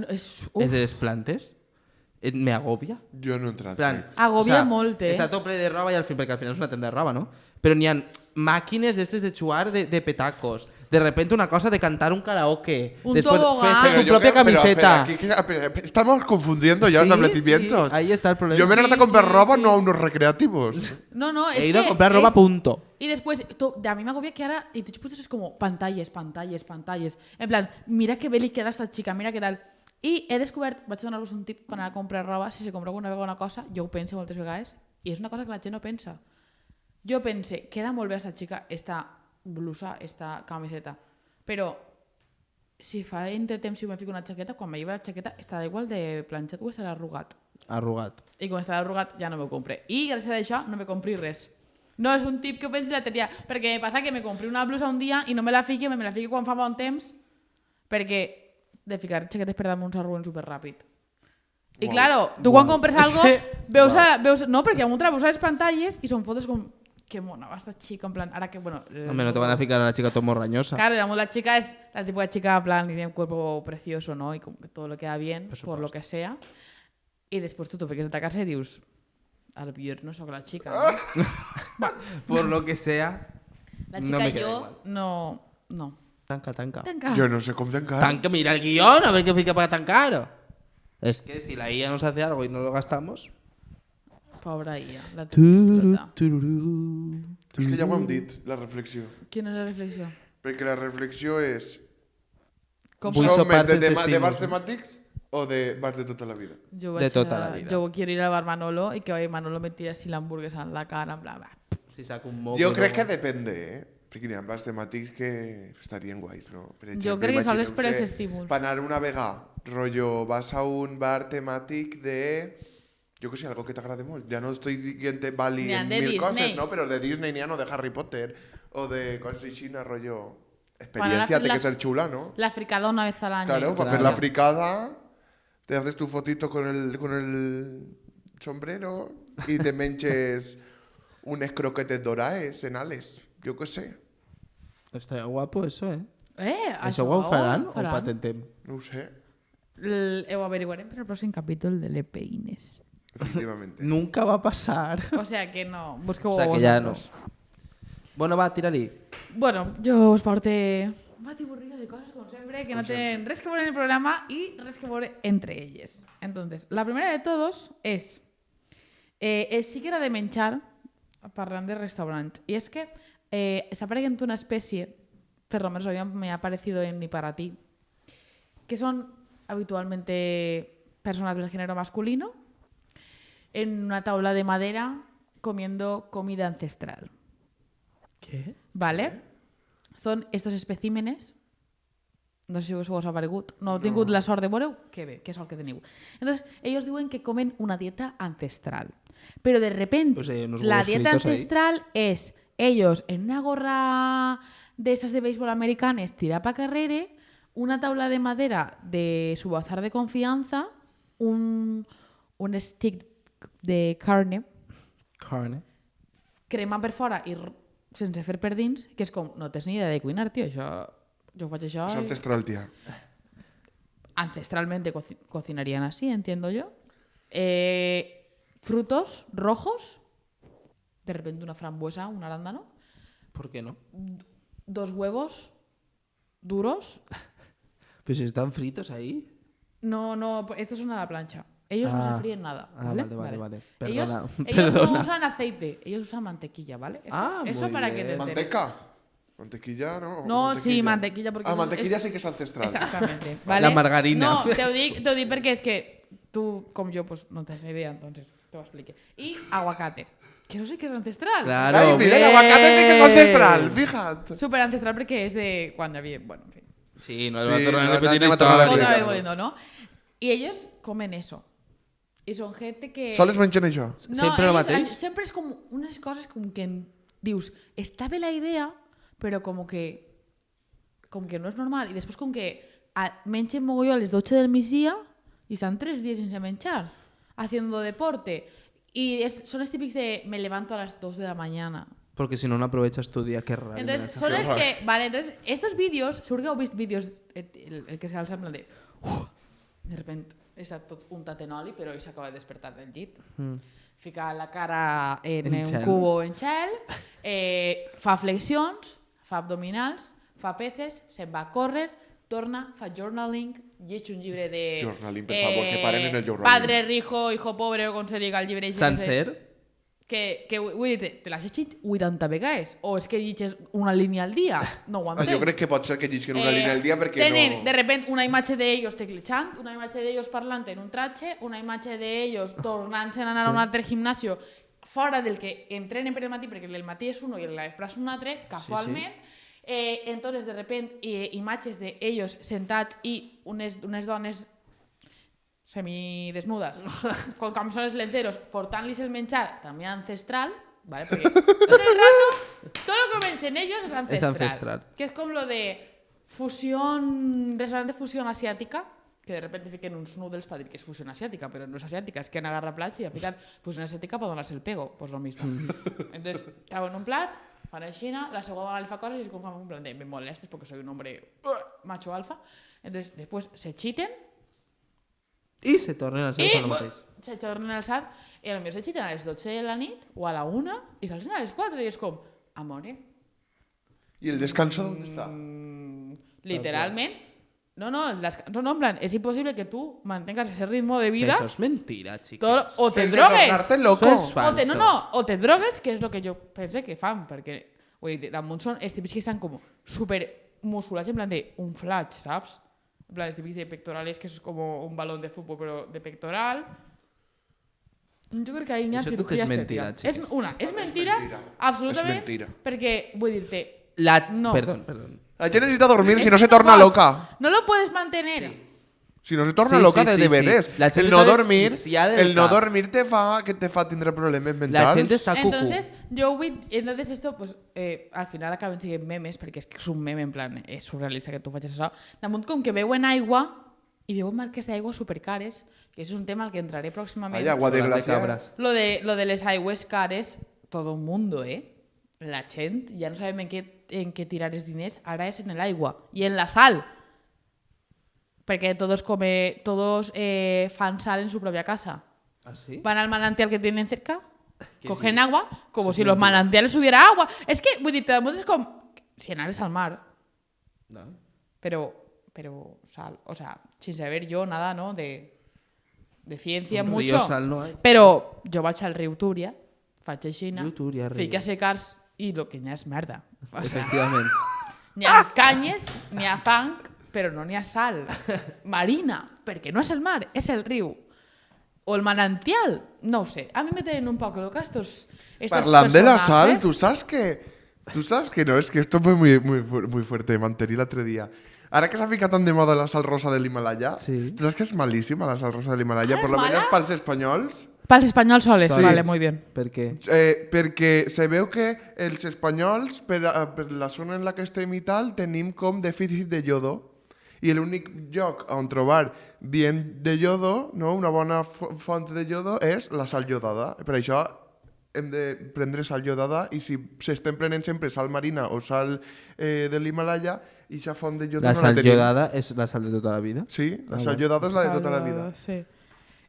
És, és de les plantes, me agobia. Jo no he entrat. Plan, Agobia molt, Està tot ple de roba i al final, perquè al final és una tenda de roba, no? Però n'hi ha màquines d'estes de xuar de petacos. De repente una cosa de cantar un karaoke. Un Después tobogán. festa, tu propia camiseta. Estamos confundiendo ya Sí, establecimientos. sí, ahí está el problema. Yo me he ido Sí, a comprar sí, roba, sí. no a unos recreativos. No, He ido a comprar roba, punto. Y después, a mí me agobia que ahora, y tú pues es como pantalles. En plan, mira qué belli queda esta chica, mira qué tal. I he descobert, vaig a donar-vos un tip per anar a comprar roba, si se compra alguna vegada una cosa, jo ho penso moltes vegades, i és una cosa que la gent no pensa. Jo pense, queda molt bé esta xica, esta blusa, esta camiseta, però si fa entre temps si me fico una xaqueta, quan me lleva la xaqueta estarà igual de planxat o estarà arrugat. Arrugat. I com estarà arrugat ja no m'ho compre. I gràcies a això no me compri res. No és un tip que ho pensi la tenia, perquè me passa que me compri una blusa un dia i no me la fiqui, me la fiqui quan fa bon temps, perquè de ficar xaquetes per damunt s'arruguen superràpid. I claro, tu quan compres algo, veus, no, perquè amb un trabús a les pantalles i són fotos com, que mona va esta chica, en plan, ahora que, bueno... Hombre, no te van a ficar a la chica todo morrañosa. Claro, digamos, la chica es la típica chica, en plan, y tiene un cuerpo precioso, ¿no? Y como que todo le queda bien, por lo que sea. Y después tú te fiques en ta casa y dius, al millor no soc la chica, ¿no? Bueno, Por lo que sea, la no chica me y queda yo, igual. no. Tanca. Tanca. Yo no sé cómo tancar. Tanca, mira el guión, a ver qué fica para tan caro. Es que si la IA nos hace algo y no lo gastamos... Pobra IA, la explota. És que ja ho hem dit, la reflexió. Quina és la reflexió? Perquè la reflexió és... Com Vull Som sopar més de, sense de estímuls, bars no? temàtics o de bars de tota la vida? Jo De tota la vida. Jo quiero ir al bar Manolo y que Manolo me tira así la hamburguesa en la cara, en bla, bla. Si saco un moco... Jo crec que depende, Perquè n'hi ha bars temàtics que estarien guais, no? Per Jo crec que sols és per els imagineu-se, estímuls. Per anar una vegada, rollo, vas a un bar temàtic de... Jo que sé, algo que t'agrade molt. Ja no estoy dient vali N'hi ha en de mil Disney. coses, no? Però de Disney n'hi ha, no de Harry Potter, o de coses així, rollo... Para Experiencia, la- té que ser chula, ¿no? La fricada una vez al año. Claro, para Claro. hacer la fricada, te haces tu fotito con el sombrero y te menches unes croquetes doraes en Ales. Yo qué sé, Estaria guapo eso, Això ho faran o patentem? no ho sé, Ho averiguarem per al pròxim capítol de Les Peines. efectivamente. Nunca va a pasar. O sea que no, busqueu O sea que ya no. vosaltres. Bueno, va, tira-li. Bueno, jo us porte un batiburrillo de coses, com sempre, que no tenen res que veure en el programa i res que veure entre elles. Entonces, la primera de todos és sí que era de menjar, parlant de restaurants, i és que està apareixent una espècie, per lo menos a mí me ha aparecido en Mi Para Ti, que son habitualmente personas del género masculino en una tabla de madera comiendo comida ancestral. Què? ¿Vale? Són estos especímenes. No sé si us ha aparegut. No heu tingut la sort de veure que bé, que sort que teniu. Entonces, ellos diuen que comen una dieta ancestral. Pero de repente, O sea, unos la huevos dieta fritos ahí. ancestral es ellos en una gorra d'estes de béisbol americanes tirar pa carrere, una taula de madera de su bazar de confianza, un stick de carne, crema per fora i sense fer per dins, que és com, no tens ni idea de cuinar, tio, això... Jo faig això... És ancestral, tia. Ancestralmente cocinarían así, entiendo yo. Frutos rojos, de repente una frambuesa, un arándano, ¿Por qué no? 2 huevos duros. Pues si están fritos ahí. No, estos son a la plancha. Ellos no se fríen nada, ¿vale? Vale. Ellos Perdona. no usan aceite, ellos usan mantequilla, ¿vale? Eso muy para que bien. te enteres. ¿Manteca? ¿Mantequilla, no? No, sí, mantequilla. Porque Ah, eso mantequilla sí que es ancestral. Exactamente. ¿vale? La margarina. No, te ho dic perquè és que tú, como yo, pues no tienes ni idea, entonces te lo explique. Y aguacate, que eso sí que es ancestral. Claro. Ay, mira, el bien. aguacate sí que es ancestral, fíjate. Súper ancestral porque es de cuando había... Bueno, en fin. Sí, no Sí, va a tornar no, a repetir no, la no, no, no, historia. no, Otra vez claro. volviendo, ¿no? Y ellos comen eso. Y son gente que... Sols mengen això? No, Sempre el ells- mateix? Sempre és com unes coses com que dius, està bé la idea, però com que no és normal. I després com que mengen mogolló a les 12 del migdia i estan 3 dies sense menjar, haciendo deporte. Y son los típicos de me levanto a las 2 de la mañana. Porque si no, no aprovechas tu día, qué raro. Entonces, son los que... Vale, entonces, estos vídeos, seguro que heu vist vídeos, el que se alça en plan de... de repente, està tot untat en oli, però ell s'acaba de despertar del llit. Fica la cara en En un gel. cubo en gel, fa flexions, fa abdominals, fa peses, se'n va a córrer, torna, fa journaling, lleg un llibre de... Journaling, per favor, que paren en el journaling. Padre rico, hijo pobre, o com se diga el llibre. Sencer? Que vull dir, te l'has llegit 80 vegades? O és que llitges una línia al dia? No ho entenc. Jo crec que pot ser que llisquen una línia al dia perquè tenen, no... de repente, una imatge d'ells teclechant, una imatge d'ells parlant en un traje, una imatge d'ells tornant-se a anar a un altre gimnasio fora del que entrenen per el matí, perquè el matí és uno i el vespre és un altre, casualment. Entonces, de repente, imatges d'ells sentats i unes dones semidesnudes, con camisones lenceros, portant-los el menjar, també ancestral, ¿vale? Porque todo el rato, todo lo que mengen ellos es ancestral. Es ancestral. Que es como lo de fusión, restaurante fusión asiática, que de repente fiquen uns noodles para dir que és fusión asiática, pero no és asiática, és que han agarrat plats i han ficat fusión asiática para donar-se el pego, pues lo mismo. Entonces, trauen un plat, van a China, la segunda dona li fa coses i es com un plan de me molestes porque soy un hombre macho alfa. Entonces, después se chiten, I se tornen a ser el mateix. se tornen a alçar i potser se xiten a les 12 de la nit o a la 1 i s'alcen a les 4 i és com, amore, I el descanso d'on està? literalment, no, el descanso no, en plan, és impossible que tu mantengas ese ritmo de vida Eso es mentira, chicos. o te Sense drogues tornar-te loco. Eso es falso. o te drogues, que és el que jo pense que fan, perquè vull dir, damunt són els típics que estan com super musculats, en plan de un flash, saps? En plan, els típics de pectorales, que és com un balón de futbol, però de pectoral. Jo crec que ahí n'hi ha Això tu que cirugía és mentira, estètica. És mentira, mentira. absolutament, És mentira. perquè, vull dir-te, No. Perdón. La gent necessita dormir, si no se torna loca. no lo puedes mantener. Si no se torna Sí, loca sí, de sí, deberes. sí. La gent El no està dormir, desquiciada del el no cap. dormir te fa tindre problemes mentals. La gente está cucu. Entonces esto, pues, al final acaben sent memes, perquè és que és un meme, en plan, és surrealista que tu facis això. Damunt, com que beuen aigua, i beuen marques d'aigua supercares, que és un tema al que entraré pròximament. Ai, agua de Sobre glaciar. cabras. Lo de les aigües cares, todo el mundo, La gent ja no sabem en què tirar els diners, ara és en l'aigua i en la sal. Perquè todos fan sal en su propia casa. ¿Ah, sí? Van al manantial que tienen cerca, ¿Qué cogen dices? agua, como si los manantiales hubiera agua. Es que, vull dir, damunt és com si anares al mar, No. pero sal, o sea, sin saber yo nada, ¿no? De ciencia Un mucho. río sal no hay. Però jo vaig al riu Túria, faig aixina, Riu Túria, riu. fica secars i lo que n'hi ha és merda. O sea, Efectivamente. n'hi ha canyes, n'hi ha fang, però no n'hi ha sal marina, perquè no és el mar, és el riu. O el manantial, no ho sé. A mi me tenen un poc loca estos Parlant de la sal, personajes. tú sabes que no, es que esto fue muy fuerte, manterí el otro día. Ahora que se ha ficado tan de moda la sal rosa del Himalaya, Sí. ¿tú sabes que es malísima la sal rosa del Himalaya? Ah, Por ¿es lo mala? menos para los españoles. Pels espanyols soles, Soles. vale, muy bien. Per què? Perquè se veu que els espanyols, per la zona en la que estem i tal, tenim com dèficit de iodo. I l'únic lloc on trobar bien de iodo, no? Una bona font de iodo, és la sal iodada. Per això hem de prendre sal iodada i si s'estem prenent sempre sal marina o sal de l'Himalaya, i aquesta font de iodo La no la sal tenim. iodada és la sal de tota la vida? Sí, la sal iodada és la de tota la vida. Sí.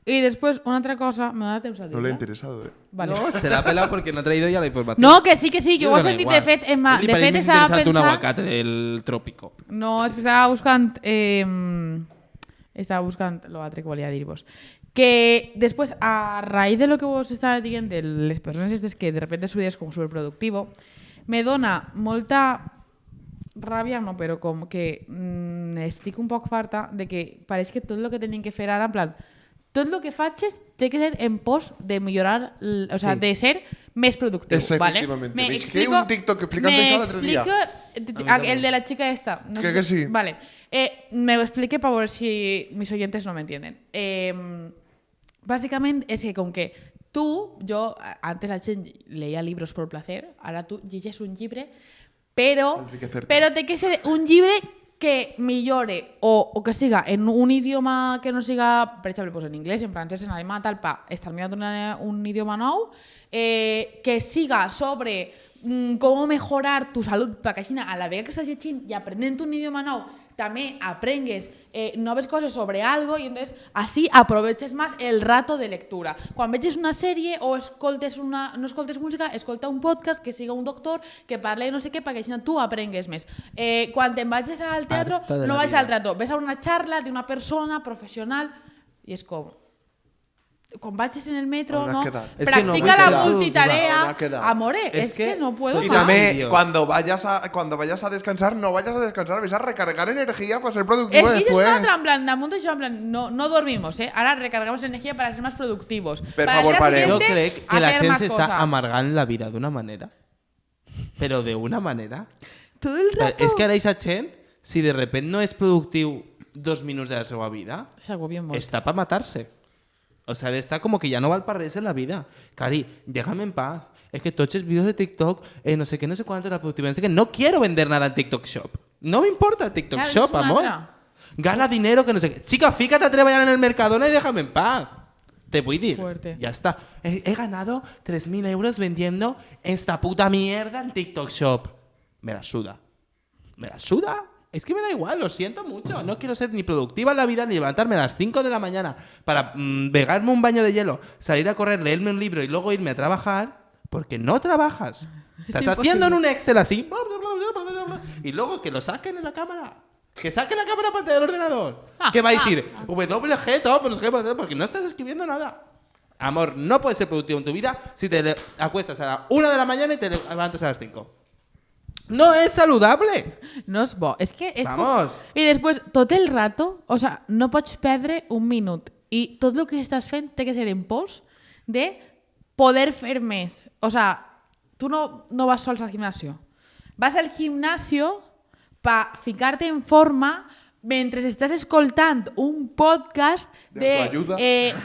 I després, una altra cosa, me da temps a dir. No l'he interessado, Vale. No, se la pela porque no ha traído ya la información. No, que sí, que ho he Da sentit. igual. De fet, A mi de parece fet més estava interesante un pensant... aguacate del trópico. No, és que estava buscant... estava buscant l'altre que volia dir-vos. Que després, a raïs de lo que vos estava dient de les persones aquestes que de repente su vida és com superproductivo, me dona molta ràbia, no, però com que estic un poc farta de que pareix que tot el que tenen que fer ara, en plan, tot el que faig té que ser en pos de millorar, o sea, Sí. de ser més productiu. És ¿vale? efectivament. Me Veig que hi ha un TikTok explicant això l'altre dia. El de la chica esta. No Que sé sí. si- Vale. Me lo explique para ver si mis oyentes no me entienden. Básicamente es que con que yo antes la gente leía libros por placer, ahora tú leyes un llibre, pero té que ser un llibre que millore o que siga en un idioma que no siga, per exemple, pues en inglès, en francès, en alemà, tal, pa, estar mirant un idioma nou, que siga sobre com mejorar tu salut, perquè així a la vegada que estàs llegint i aprenent un idioma nou, també aprengues noves coses sobre algo i entonces así aproveches más el rato de lectura. Quan veges una sèrie o no escoltes música, escolta un podcast que siga un doctor que parle no sé què perquè així tu aprengues més. Quan te'n vagis al teatre, Harta de no la vagis vida. al teatre, ves a una charla d'una persona professional i és com... Quan vagis en el metro, On has no? quedat? És que no Practica vull la quedar. On multitarea. has quedat? Amore, És es que que- no puedo Y Dios. más. también, Dios. cuando vayas a descansar, no vayas a descansar, ves a recargar energía para ser Es productivo que después. es otra, en plan, damunt d'això, en plan, no dormimos, ahora recargamos energía para ser más productivos. Per Para el favor, día parem. Yo siguiente, creo que la hacer gente más se está cosas. amargando la vida de una manera. Pero de una manera. Todo el Pero rato. és que ara aquesta gent, si de repente no és productiu 2 minuts de la seva vida, S'agua bien molt. está para matarse. O sea, está como que ya no val para res en la vida. Cari, déjame en paz. Es que todos los vídeos de TikTok, no sé qué, no sé cuánto, la productividad. Es que no quiero vender nada en TikTok Shop. No me importa TikTok Claro, Shop, es una amor. otra. Gana dinero que no sé qué. Chica, fíjate a trabajar en el Mercadona y déjame en paz. Te voy a decir. Fuerte. Ya está. He ganado 3.000 euros vendiendo esta puta mierda en TikTok Shop. Me la suda. ¿Me la suda? Es que me da igual, lo siento mucho. No quiero ser ni productiva en la vida ni levantarme a las 5 de la mañana para pegarme un baño de hielo, salir a correr, leerme un libro y luego irme a trabajar porque no trabajas. Estás haciendo en un Excel así y luego que lo saquen en la cámara. Que saquen la cámara para el ordenador. Que vais a ir WG, todo, pues, porque no estás escribiendo nada. Amor, no puedes ser productivo en tu vida si te acuestas a la 1 de la mañana y te levantas a las 5. No es saludable. No és bo. És que és Vamos. I després, tot el rato, o sea, no pots perdre un minut. I tot el que estàs fent té que ser en pos de poder fer més. O sea, tu no vas sols al gimnasio. Vas al gimnasio per ficar-te en forma mentre estàs escoltant un podcast de autoayuda.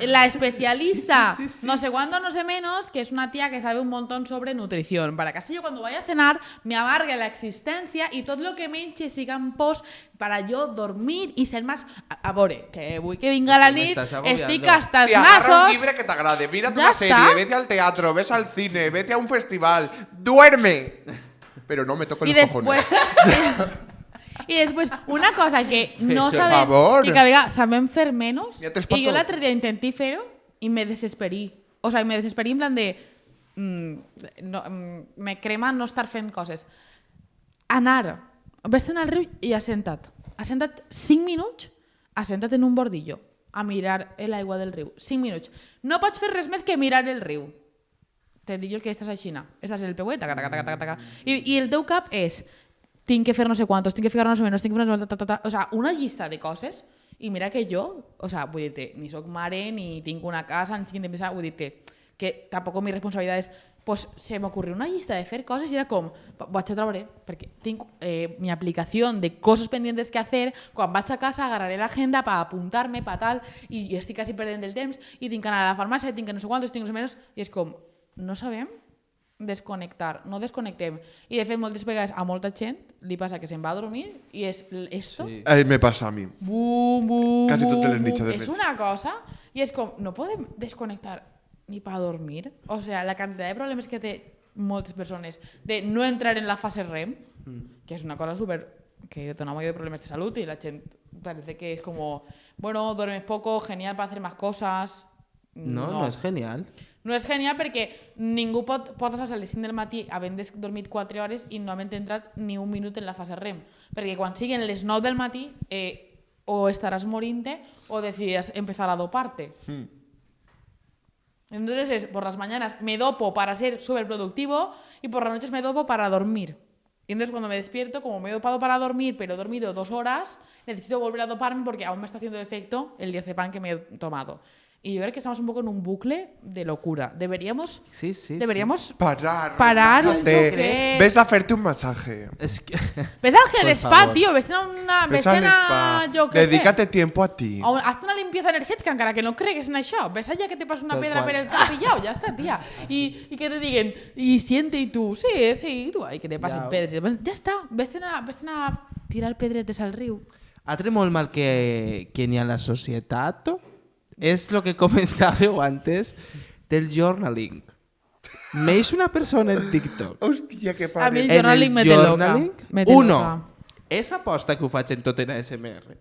la especialista Sí, sí, sí, sí. no sé cuándo, no sé menos, que es una tía que sabe un montón sobre nutrición, para que así yo cuando vaya a cenar me amargue la existencia y todo lo que menche siga en pos para yo dormir y ser más... A veure, que vull que vinga la Que me nit, estás agobiando. estic hasta els Tía, agarra un nassos... libre que te agrade, mírate Ya una serie, está. vete al teatro, ves al cine, vete a un festival, duerme. Pero no me toco I los després... cojones. I després, una cosa que no Per sabem... favor. I que a vegades sabem fer menys, Ja t'és i jo tot. l'altre dia intenté fer-ho i me desesperí. O sea, me desesperí en plan de... me crema no estar fent coses. Anar, vés-te'n al riu i assenta't. Assenta't 5 minuts, assenta't en un bordillo a mirar l'aigua del riu. 5 minuts. No pots fer res més que mirar el riu. Te dic jo que estàs així, estàs en el peu, taca, taca, taca, taca, taca. I el teu cap és tinc que fer no sé quantos, tinc que ficar no sé menos, tinc que fer no sé quantos, o sea, una llista de coses. I mira que jo, o sea, vull dir-te, ni soc mare, ni tinc una casa, ni tinc de pensar, vull dir-te, que tampoc mi responsabilitat és pues se m'ocorrió una llista de fer coses i era com, vaig a treure, perquè tinc mi aplicació de coses pendientes que hacer, quan vaig a casa agarraré l'agenda per apuntar-me, per tal, i estic quasi perdent el temps, i tinc que anar a la farmàcia, tinc que no sé quantos, tinc no sé menys, i és com, no sabem desconnectar, no desconnectem. I de fet, moltes vegades a molta gent li passa que se'n va a dormir i és esto. Sí. Me passa a mi. Bum, bum, Casi bum, totes les bum. nits, a És més. una cosa i és com, no podem desconnectar ni para dormir. O sea, la cantidad de problemes que té moltes persones de no entrar en la fase REM, que és una cosa súper que dona molt de problemes de salud y la gent parece que es como, bueno, duermes poco, genial para hacer más cosas. No és genial. No és genial perquè ningú pot alçar-se a les 5 del matí havent dormit 4 hores i no havent entrat ni un minut en la fase REM. Perquè quan siguin les 9 del matí o estaràs morint-te o decidirás empezar a doparte. Entonces por las mañanas me dopo para ser súper productivo y por las noches me dopo para dormir. Y entonces cuando me despierto, como me he dopado para dormir, pero he dormido 2 horas, necesito volver a doparme porque aún me está haciendo efecto el diazepam que me he tomado. Y yo creo que estamos un poco en un bucle de locura. Deberíamos Sí. Parar. un relájate. poquet. Ves a hacerte un masaje. És que... Ves al G de Por spa, favor. tío. Ves a una... Ves Ves al a... spa. Yo qué Dedícate sé. tiempo a ti. O hazte una limpieza energética, encara que no cregues en això. Ves allá que te pasa una Tal pedra cual. por el cap y ya está, tía. Y que te digan, y siente y tú, sí, tú, ay, que te pasen Ya. pedres. Ya está, vés-te'n a tirar pedretes al riu. Altre molt mal que n'hi ha a la societat és lo que comentàveu antes del journaling. M'eix una persona en TikTok. Hòstia, que A mi pare. el journaling me té loca. Me té Uno, loca. és aposta que ho faig en tot en ASMR.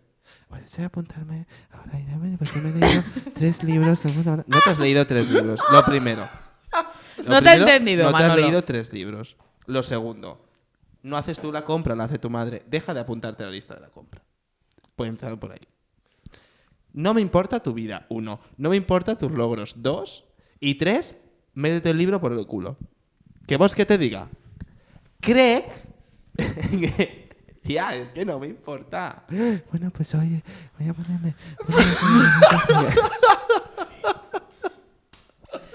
Bueno, voy a apuntarme ahora porque me he leído 3 libros. No te has leído 3 libros. Lo primero. No te he entendido, No te has Manolo. leído 3 libros. Lo segundo. No haces tú la compra, la hace tu madre. Deja de apuntarte a la lista de la compra. Puede empezar por ahí. No me importa tu vida. 1. No me importa tus logros. 2. Y 3. Métete el libro por el culo. ¿Qué vos que te diga? Crec que... Ya, es que no me importa. Bueno, pues oye, voy a ponerme...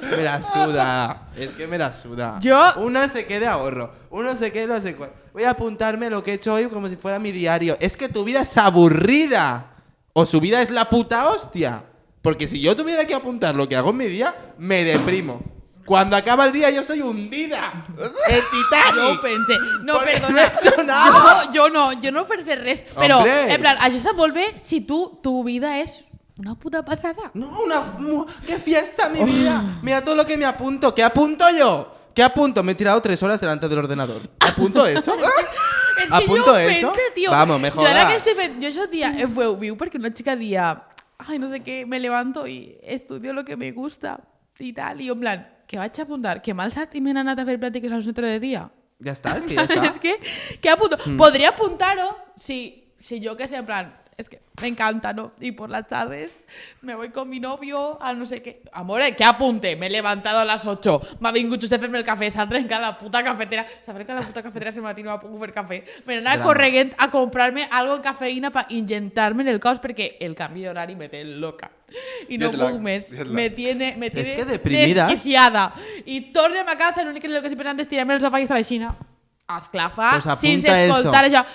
Me la suda. Es que me la suda. Yo- Uno se quede ahorro. Uno se quede no sé cuál. Voy a apuntarme lo que he hecho hoy como si fuera mi diario. Es que tu vida es aburrida. O su vida es la puta hostia. Porque si yo tuviera que apuntar lo que hago en mi día, me deprimo. Cuando acaba el día yo estoy hundida. El Titanic. Yo pensé, no, Porque perdona. no he hecho nada. Yo no per fer res. Però, Hombre. en plan, això se vuelve si tu vida es una puta pasada. No, ¡qué fiesta mi vida! Mira todo lo que me apunto. ¿Qué apunto yo? ¿Qué apunto? Me he tirado 3 horas delante del ordenador. ¿Apunto eso? És que ¿Apunto jo ho eso? pense, tio. Vamos, me Jo ara jodas. que estic fent... Jo això dia ho viu perquè una chica dia... Ay, no sé qué, me levanto y estudio lo que me gusta y tal. Y en plan, que vaig a apuntar, que m'ha alçat i m'he anat a fer pràctiques al centre de dia. Ya está, es que ya está. Es que apunto. Podría apuntar-ho si yo que sé, en plan, es que me encanta, ¿no? Y por las tardes me voy con mi novio a no sé qué. Amore, que apunte. Me he levantado a las 8. M'ha vingut just a fer-me el cafè. S'ha trencat la puta cafetera. S'ha trencat la puta cafetera este matí, no ha pogut fer cafè. Me n'he anat Drama. corregent a comprarme algo en cafeïna para inyectarme en el cos perquè el canvi d'horari me té loca. I no Jet lag, puc més. jet lag. Me tiene que deprimidas. desquiciada. I tornem a casa, l'únic que estic pensant és tirar-me el sofà i estar així, esclafa, Pues apunta sin escoltar eso. eso.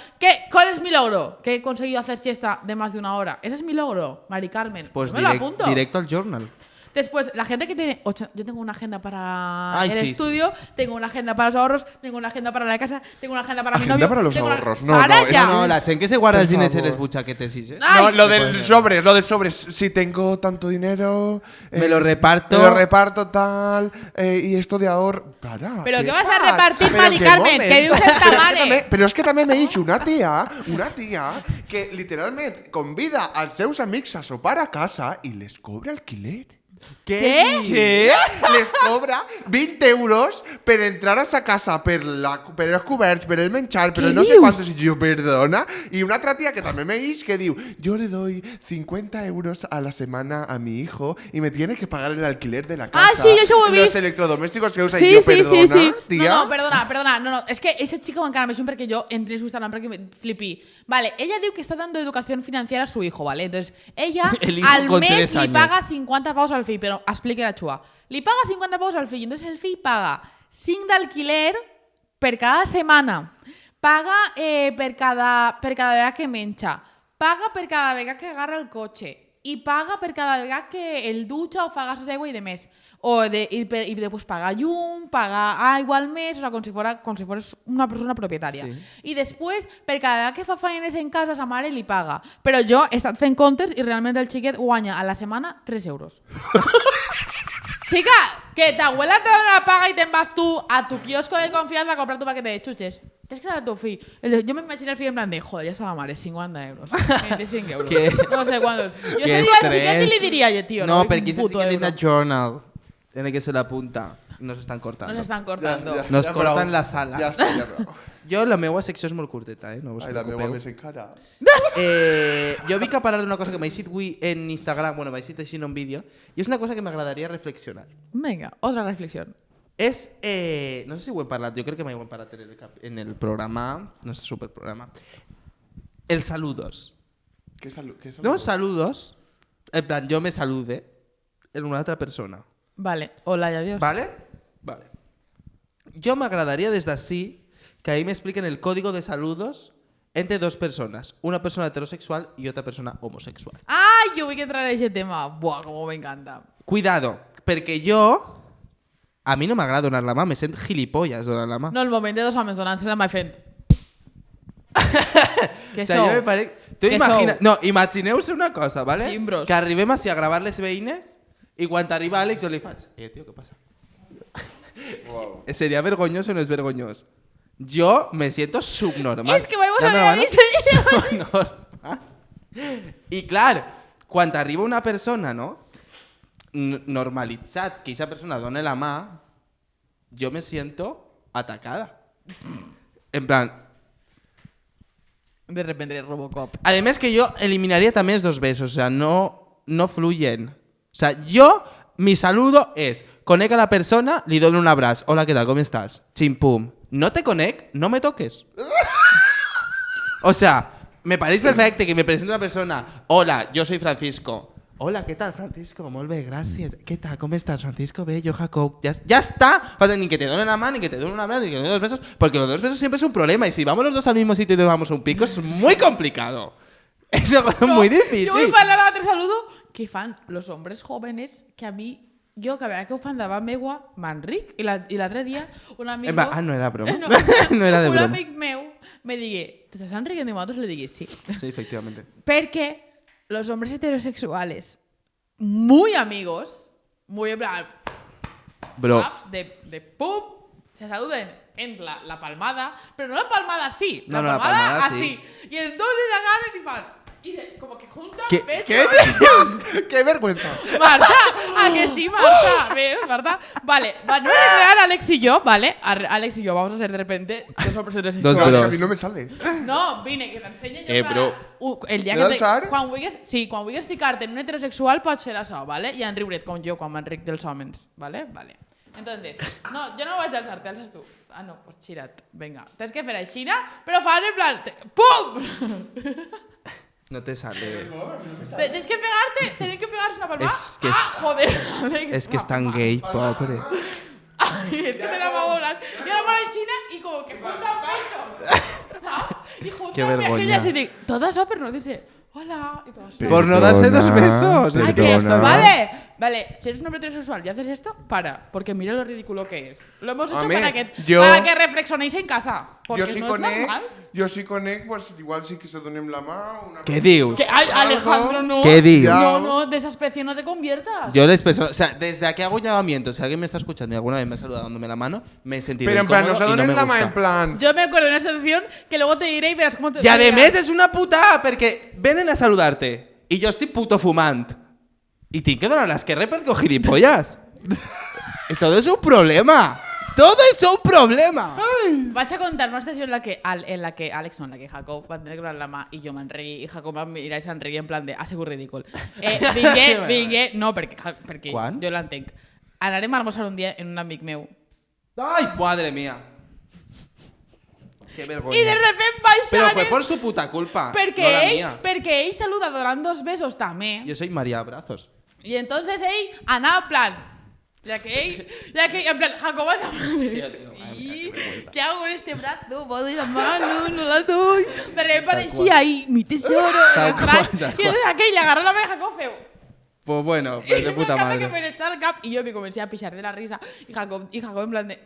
¿Cuál es mi logro? Que he conseguido hacer siesta de más de 1 hora. Ese es mi logro, Mari Carmen. Pues me lo apunto. directo al journal. Después, la gente que tiene... Yo tengo una agenda para Ay, el sí, estudio, tengo una agenda para los ahorros, tengo una agenda para la casa, tengo una agenda para mi Agenda novio... para los tengo una- ahorros. No, ¡Para no, ya! No, la chen que se guarda Por el dinero favor. es buchaquetes, ¿sí? Ay. No, lo Puede del ser. sobre, lo del sobre. Si tengo tanto dinero. Me lo reparto. Me lo reparto tal. Y esto de ahorro. Para. Pero ¿qué ¿qué vas a fas? repartir, Pero Mari qué Carmen? Que momento. dius els Pero es que tamales. també- Però és que també m'he dit una tia que literalment convida als seus amics a sopar a casa i les cobra alquiler. Què? Què? Les cobra 20 euros per entrar a sa casa, per els coberts, per el menjar, per Què el no sé dius? quantos. I jo, perdona. I una altra tia que també me dice que diu, yo le doy 50 euros a la semana a mi hijo y me tiene que pagar el alquiler de la casa. Ah, sí, jo això ho he Los vist. electrodomésticos que usa. Sí, I jo, sí, perdona, sí, sí. tia. No, perdona. No, es que ese chico encara més un perquè jo entré en su Instagram perquè me flipí. Vale, ella diu que está dando educación financiera a su hijo, ¿vale? Entonces, ella El hijo al con mes 3 li años. paga 50 pavos al fill, però explique la xua. Li paga 50 pavos al fill, entonces el fill paga 5 d'alquiler per cada setmana, paga per cada vegada que menja, paga per cada vegada que agarra el cotxe i paga per cada vegada que el dutxa o fa gasos d'aigua i de més. I després paga llum, paga aigua al mes, o sigui, com si fos una persona propietària. Sí. I després, per cada vegada que fa feines en casa, sa mare li paga. Però jo he estat fent comptes i realment el xiquet guanya a la setmana 3 euros. Chica, que tu abuela te dona la paga y te vas tú a tu kiosco de confianza a comprar tu paquete de chuches. Tienes que saber a tu fill. Yo me imagino el fill en plan de, joder, ya estaba madre, 50 euros. 25 euros. ¿Qué? No sé cuántos. Yo Qué sería el chiquete y estrés. le diría, oye, tío, No, no, perquè un és puto el euro. journal en el que se l'apunta. Nos estan cortando. Nos están cortando. Nos ja corten prou. la sala. Ja està, ja prou. Jo, la meva secció és molt curteta, no us Ai, la meva preocupeu. més encara. Jo vinc a parlar d'una cosa que m'ha dit avui en Instagram, bueno, m'ha dit així en un vídeo, i és una cosa que m'agradaria reflexionar. Venga, otra reflexión. És, no sé si ho hem parlat, jo crec que mai ho hem parlat en el programa, nostre superprograma, els saludos. Què és No, saludos, en plan, jo me salude en una altra persona. Vale, hola y adiós. ¿Vale? Vale. Yo me agradaría desde así que ahí me expliquen el código de saludos entre dos personas. Una persona heterosexual y otra persona homosexual. Ay, yo voy a entrar en ese tema. Buah, cómo me encanta. Cuidado, porque yo... A mi no m'agrada donar la mà, me sent gilipollas donar la mà. No, el moment de dos homes donant-se la mà fent. Què O sea, jo me pare... Tu Què imagina... sou? No, imagineu-se una cosa, ¿vale? Timbros. Que arribem així a gravar les veïnes i quan arriba Àlex jo li faig... Tio, què passa? Wow. ¿Sería vergonyoso o no es vergonyoso? Yo me siento subnormal. Es que vamos a Dame la ver mano. ahí. Subnormal. Y claro, cuando arriba una persona, ¿no? Normalitzat que esa persona done la mà, yo me siento atacada. En plan... De repente Robocop. Además que yo eliminaría también los dos besos, o sea, no fluyen. O sea, yo, mi saludo es, conec a la persona, li dono un abraç. Hola, ¿qué tal? ¿Cómo estás? Chim, pum. No te conec, no me toques. O sea, me parece perfecto que me presente una persona. Hola, yo soy Francisco. Hola, ¿qué tal, Francisco? Molt bé, gracias. ¿Qué tal? ¿Cómo estás, Francisco? Ve, yo, Jacob. Ya está. O sea, ni que te donen la mano, ni que te donen un abrazo, ni que te donen dos besos. Porque los dos besos siempre es un problema. Y si vamos los dos al mismo sitio y nos damos un pico, es muy complicado. Es muy difícil. Yo voy a hablar de otro saludo que fan los hombres jóvenes que a mí, yo cada vez que ho fan davant meua, m'enric. I l'altre dia un amic meu... No era broma. No era de un broma. amic meu me digué, ¿te estás enriquent de nosaltres? Le digué sí. Sí, efectivamente. Porque los hombres heterosexuales muy amigos, muy en plan, Bro. ¿sabes? De pum, se saluden en la palmada, pero no la palmada así, No, la no, la palmada palmada así. Y entonces la agarran y fan. Y como que juntan ¿Qué? pecho. ¿Qué? ¡Qué vergüenza! Marta, ¿a que sí, Marta? ¿Ves, Marta? Vale, no voy a crear Alex y yo, ¿vale? Alex y yo vamos a ser de repente dos hombres heterosexuales. Dos Però és que bros. a mi no me sale. No, vine, que t'ensenye jo. en bro. plan, el dia M'he que d'alçar? quan vulguis ficar-te en un heterosexual pots fer això, ¿vale? I enriure't com jo quan m'enric dels homes, ¿vale? Vale. Entonces, no, jo no vaig alçar, te alces tu. Ah, no, pues xira't. Venga, tens que fer aixina, però fan en plan... ¡Pum! No te sale. Tens que pegar-se una palmada. Es que ah, es- joder, Alex. Es que es tan gay, pobre. Ay, es que te la va a volar. Y ahora por China y como que junta pechos. ¿Sabes? Y junta Qué vergüenza. mejillas y digo, todo eso, pero no dice hola. Y todas, Por no darse dos Perdona, besos. Ay, Es que que- esto, vale, si eres un hombre heterosexual y haces esto, para, porque mira lo ridículo que es. Lo hemos hecho Home, para que yo- reflexionéis en casa, porque Jo si no es normal. conec, pues, igual sí que se donem la mà. Una ¿Qué dius? Que, ay, Alejandro, no. ¿Qué dius? No, de esa especie no te conviertas. Yo les personas, o sea, desde aquí hago un llamamiento. Si alguien me está escuchando y alguna vez me ha saludado dándome la mano, me he sentido Pero en plan, no incómodo se y no donen me la mà gusta. en plan... Yo me acuerdo de una situación que luego te diré y verás cómo te... Y además es una putada, porque vienen a saludarte y yo estoy puto fumant. Y tinc que donar l'esquerra perquè gilipollas. Todo es un problema. Todo es un problema. Vaig a contar una situació en la que Alex, no, en la que Jacob va tener que donar la mà i jo m'enregui i Jacob va mirar i s'enregui en plan de ha sigut ridícul. Vingué, no, perquè Quan? jo l'entenc. Anarem a almorzar un dia en un amic meu Ay, madre mía. Qué vergüenza. i de repente Pero fue baixaren por su puta culpa. perquè, no la ell, mía. perquè ell saluda donant dos besos també. Yo soy María Abrazos. I entonces ell anava en plan Ya que, en plan, Jacobo en la mano. tío, ¿Y qué hago con este brazo? Puedo ir la mano, no la doy. Pero me parecía ahí, mi tesoro. Tal cual, tal Y entonces aquell le agarró la mano a Jacobo feo. Pues bueno, pues de puta que madre. me echaba el cap y yo me comencé a pisar de la risa. Y Jacob en plan de...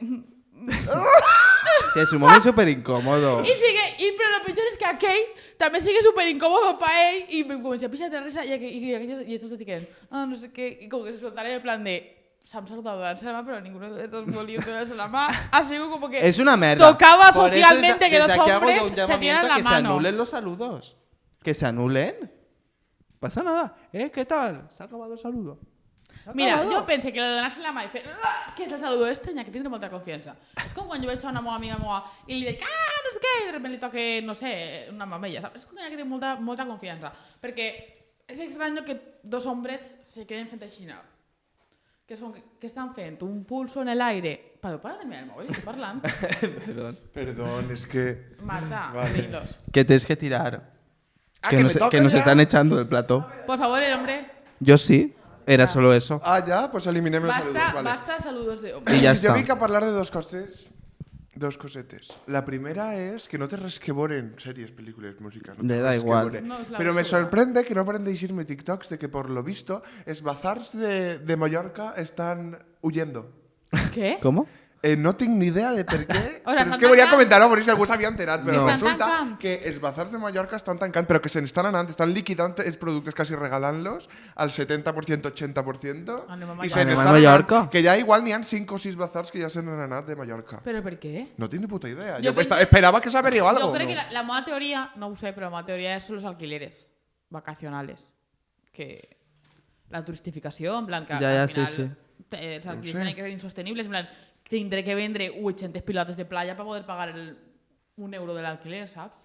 Que es un momento súper incómodo. Y pero lo peor es que aquell también sigue súper incómodo para él y me comencé a pisar de la risa y estos se dijeron, no sé qué, y como que se soltaron en plan de... Se han saludado de darse la mano, pero ninguno de estos volvió a darse la mano. Así como que Es una merda. tocaba Por eso socialmente que desde dos aquí hago hombres un se llamamiento dieran a la que se mano. anulen los saludos. Que se anulen. Pasa nada. ¿Qué tal? Se ha acabado el saludo. Mira, jo pense que lo de donar-se la mà i fer que és el saludo este, n'hi ha que tindre molta confiança. És com quan jo veig a una meva amiga meva i li dic, no sé què, i de repente li toque, no sé, una mamella, saps? És com que n'hi ha que tenir molta confiança. Perquè és estrany que dos hombres se queden fent així. Que és com que estan fent un pulso en el aire. Para de mirar el móvil, estoy parlant. Perdón, es que... Marta, Vale. dilos. Que tienes que tirar. que me toca que nos ya. están echando del plató. Por favor, el hombre. Yo sí. Era solo eso. Ah, ya, pues eliminem els saludos, vale. Basta saludos de hombre. I ja Jo està. vinc a parlar de dos cosetes. La primera és que no té res que veure en sèries, pel·lícules, música. No té Le da res que igual. veure. No es la Pero me basura. sorprende que no paren de decirme TikToks de que por lo visto els bazars de Mallorca están huyendo. Què? ¿Cómo? No tinc ni idea de per què, O sea, però és estan que volia tancant. comentar-ho per si algú s'havia enterat, però Estan resulta tancant. que els bazars de Mallorca estan tancant, però que se n'estan anant, estan liquidant els productes, quasi regalant-los al 70%, 80%, Anem a i Mallorca. se Anem a n'estan Mallorca. anant, que ja igual n'hi ha 5 o 6 bazars que ja se n'han anat de Mallorca. Però per què? No tinc ni puta idea. Jo Jo pensé- esperava que sabria algo. Yo creo no? que la mala teoría, no lo sé, pero la mala teoría son los alquileres vacacionales. Que la turistificación, en plan, que Ya, al sí, final los alquileres sé. tienen que ser insostenibles, en plan, tendré que vendre 800 pilotes de playa para poder pagar un euro del alquiler, ¿sabes?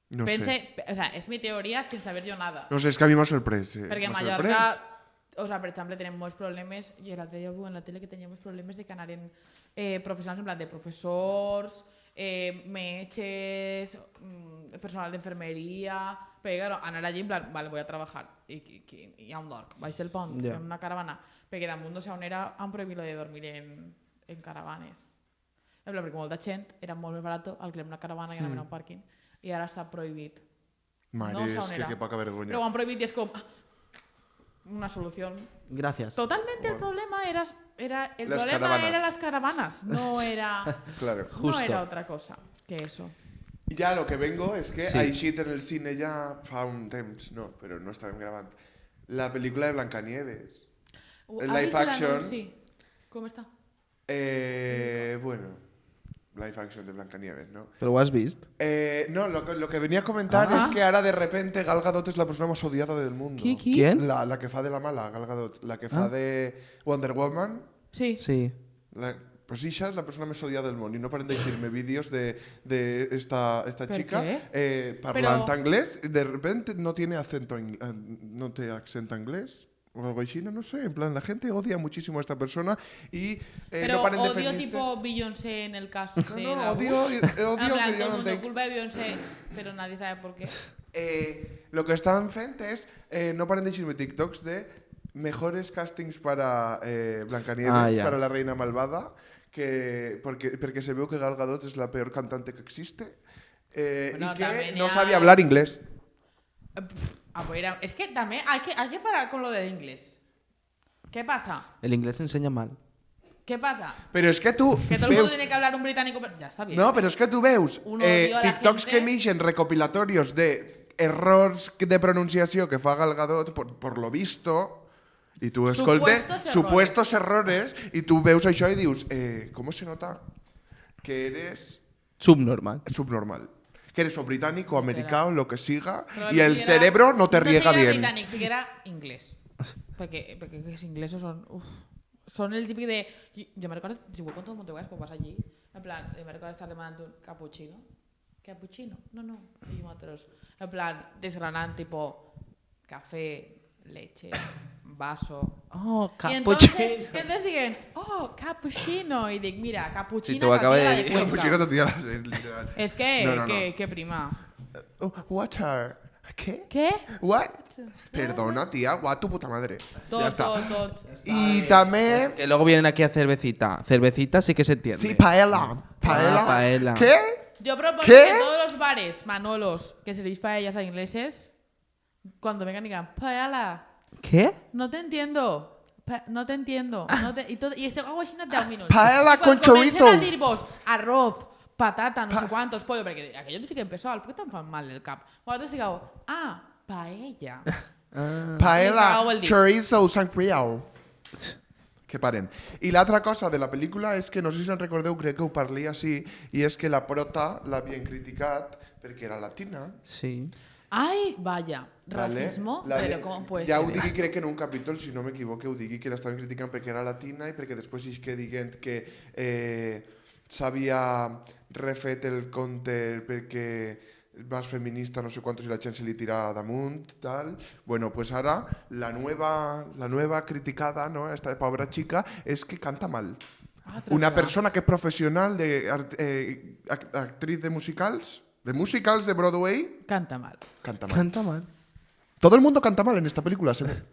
No sé. O sea, es mi teoría sin saber yo nada. No sé, és que a mi m'ha sorprès. Perquè a m'ha Mallorca, sorprès. o sea, per exemple, tenim molts problemes, i l'altre dia ho veig en la tele que teníem molts problemes de que anaren professionals, en plan de professors, metges, personal d'enfermeria, perquè claro, anar allí en plan, vale, voy a trabajar, i hi ha un dorc, baix del pont, Ja. en una caravana, perquè damunt no sé on era, han prohibit lo de dormir en caravanes. En plan, perquè molta gent era molt més barat alquilar una caravana i anar a un pàrquing, i ara està prohibit. Mare, No sé és on que era. que poca vergonya. Pero han prohibido y es como una solución. Gracias. Totalmente el problema era el Las problema caravanas. era las caravanas, no era Claro. no Justo. era otra cosa que eso. I ja lo que vengo és que Sí. ha eixit en el cine ja fa un temps, no, però no estàvem gravant. La pel·lícula de Blancanieves. El ¿Has live visto el action. anuncio? Sí. ¿Cómo está? Bueno, live action de Blancanieves, ¿no? ¿Pero lo has visto? No, lo que venía a comentar Ah. es que ahora de repente Gal Gadot es la persona más odiada del mundo. ¿Quién? La que fa de la mala, Gal Gadot. La que fa de Wonder Woman. Sí. Sí. Pues ella es la persona més odiada del món i no paren de decirme vídeos de esta ¿Per chica qué? parlant Pero- anglès y de repente no tiene acento no té accent anglès o algo així, no sé, en plan la gente odia muchísimo a esta persona y Pero no paren de odio feministas. tipo Beyoncé en el caso de No, la odio en que plan, yo todo el no mundo entenc. culpa de Beyoncé, pero nadie sabe por qué. Lo que estan fent és no paren de decirme TikToks de mejores castings para Blancanieves, ya. para la reina malvada, porque se veu que Gal Gadot es la peor cantante que existe Bueno, y que también no ya- sabe hablar inglés. Es que también hay que parar con lo del inglés. ¿Qué pasa? El inglés se enseña mal. ¿Qué pasa? Pero es que tú Que todo el mundo veus... tiene que hablar un británico, pero ya está bien. No, pero es que tú veus Uno odia a la TikToks gente. que mixen recopilatorios de errors de pronunciació que fa Gal Gadot, por lo visto, i tu escoltes Supuestos supuestos errores i tu veus això i dius ¿cómo se nota que eres Subnormal. subnormal? Que eres o británico o americano, lo que siga, Pero y el si era- cerebro no te riega No bien. sería británico, si era inglés. Porque los ingleses son... son el típico de... Yo me recuerdo, igual con todo el mundo, cuando vas allí, en plan, me recuerdo estar demandando un cappuccino. ¿Cappuccino? No. Y otros, en plan, desgranando, tipo, café, leche, vaso... Oh, Y entonces digan, cappuccino. Y digo, mira, cappuccino Sí, te lo acabo de la decir. Cuenca. Cappuccino te tiras, literal. Es que, No. que prima. Water. ¿Qué? Què? What? Perdona, tía, what tu puta madre. Ya está. Tot. Y también... Que luego vienen aquí a cervecita. Cervecita sí que se entiende. Sí, paella. Paella. ¿Qué? Yo propongo ¿Qué? que todos los bares, Manolos, que servís paellas a ingleses, cuando vengan digan, paella, ¿Qué? no te entiendo. No te entiendo. Y este hago así 10 minutos. Paella Y cuando con chorizo. comencen a dir vos arroz, patata, no sé cuántos, pollo, perquè aquello te fiquen pesado, ¿por qué tan fan mal el cap? Vosaltres digueu, paella. Paella, Cago el dit. chorizo, sangrial. Que paren. I l'altra cosa de la pel·lícula és que, no sé si en recordeu, crec que ho parli així, i és que la prota l'havien criticat perquè era latina. Sí. Ay, vaya, Vale? racismo, La- pero ¿cómo puede ja ser? ho digui, crec que en un capítol, si no m'equivoque, ho digui que l'estaven criticant perquè era latina i perquè després és que diguent que s'havia refet el conte perquè más feminista, no sé quantos, i la gent se li tira damunt, tal. Bueno, pues ara la nueva criticada, ¿no? Esta pobra chica, és que canta mal. Una persona que es professional de actriz de musicals de Broadway, Canta mal. canta mal. Canta mal. Todo el mundo canta mal en esta pel·lícula, se ve.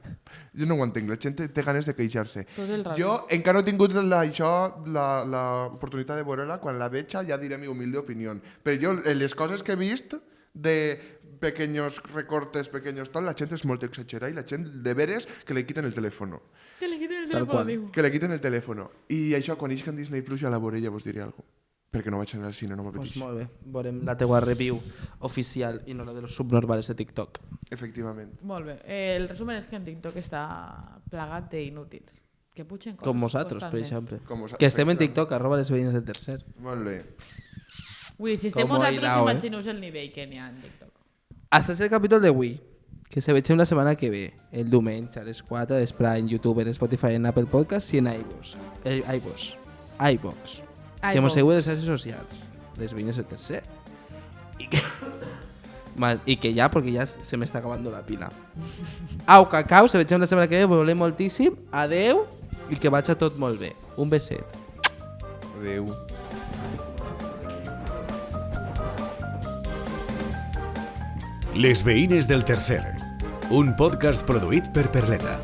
Jo no ho entenc, la gent té ganes de queixar-se. Tot el rato. Jo encara no he tingut l'oportunitat de veure-la, quan la veig ja diré mi humilde opinió. Però jo, les coses que he vist de pequeños recortes, pequeños tal, la gent és molt exagerada i la gent de veres que le quiten el telèfon. Que le quiten el Tal teléfono, cual. digo. Que le quiten el telèfon. I això, quan isca en Disney Plus ja la veuré, ja vos diré alguna cosa. Perquè no vaig anar al cine, no Pues m'apeteix. molt bé. Veurem la teua review oficial i no la de los subnormales de TikTok. Efectivament. Molt bé. El resumen és que en TikTok està plagat d'inútils. Que pugen coses Com vosaltres, per constantment. exemple. Que estem en TikTok, @les veïnes del tercer. Molt bé. Ui, si estem Com vosaltres, Hilao, imagineu el nivell que n'hi ha en TikTok. Hasta el capítol d'avui, que se veig la setmana que ve, el diumenge a les 4 d'esprà en YouTube, en Spotify, en Apple Podcasts i en iVoox. iVoox. Que mos segueu a les xarxes socials. Les veïnes del tercer. I que ja, perquè ja se m'està acabant la pila. Au, cacau, se veiem la setmana que ve, volem moltíssim. Adeu i que vagi tot molt bé. Un beset. Adéu. Les veïnes del tercer. Un podcast produït per Perleta.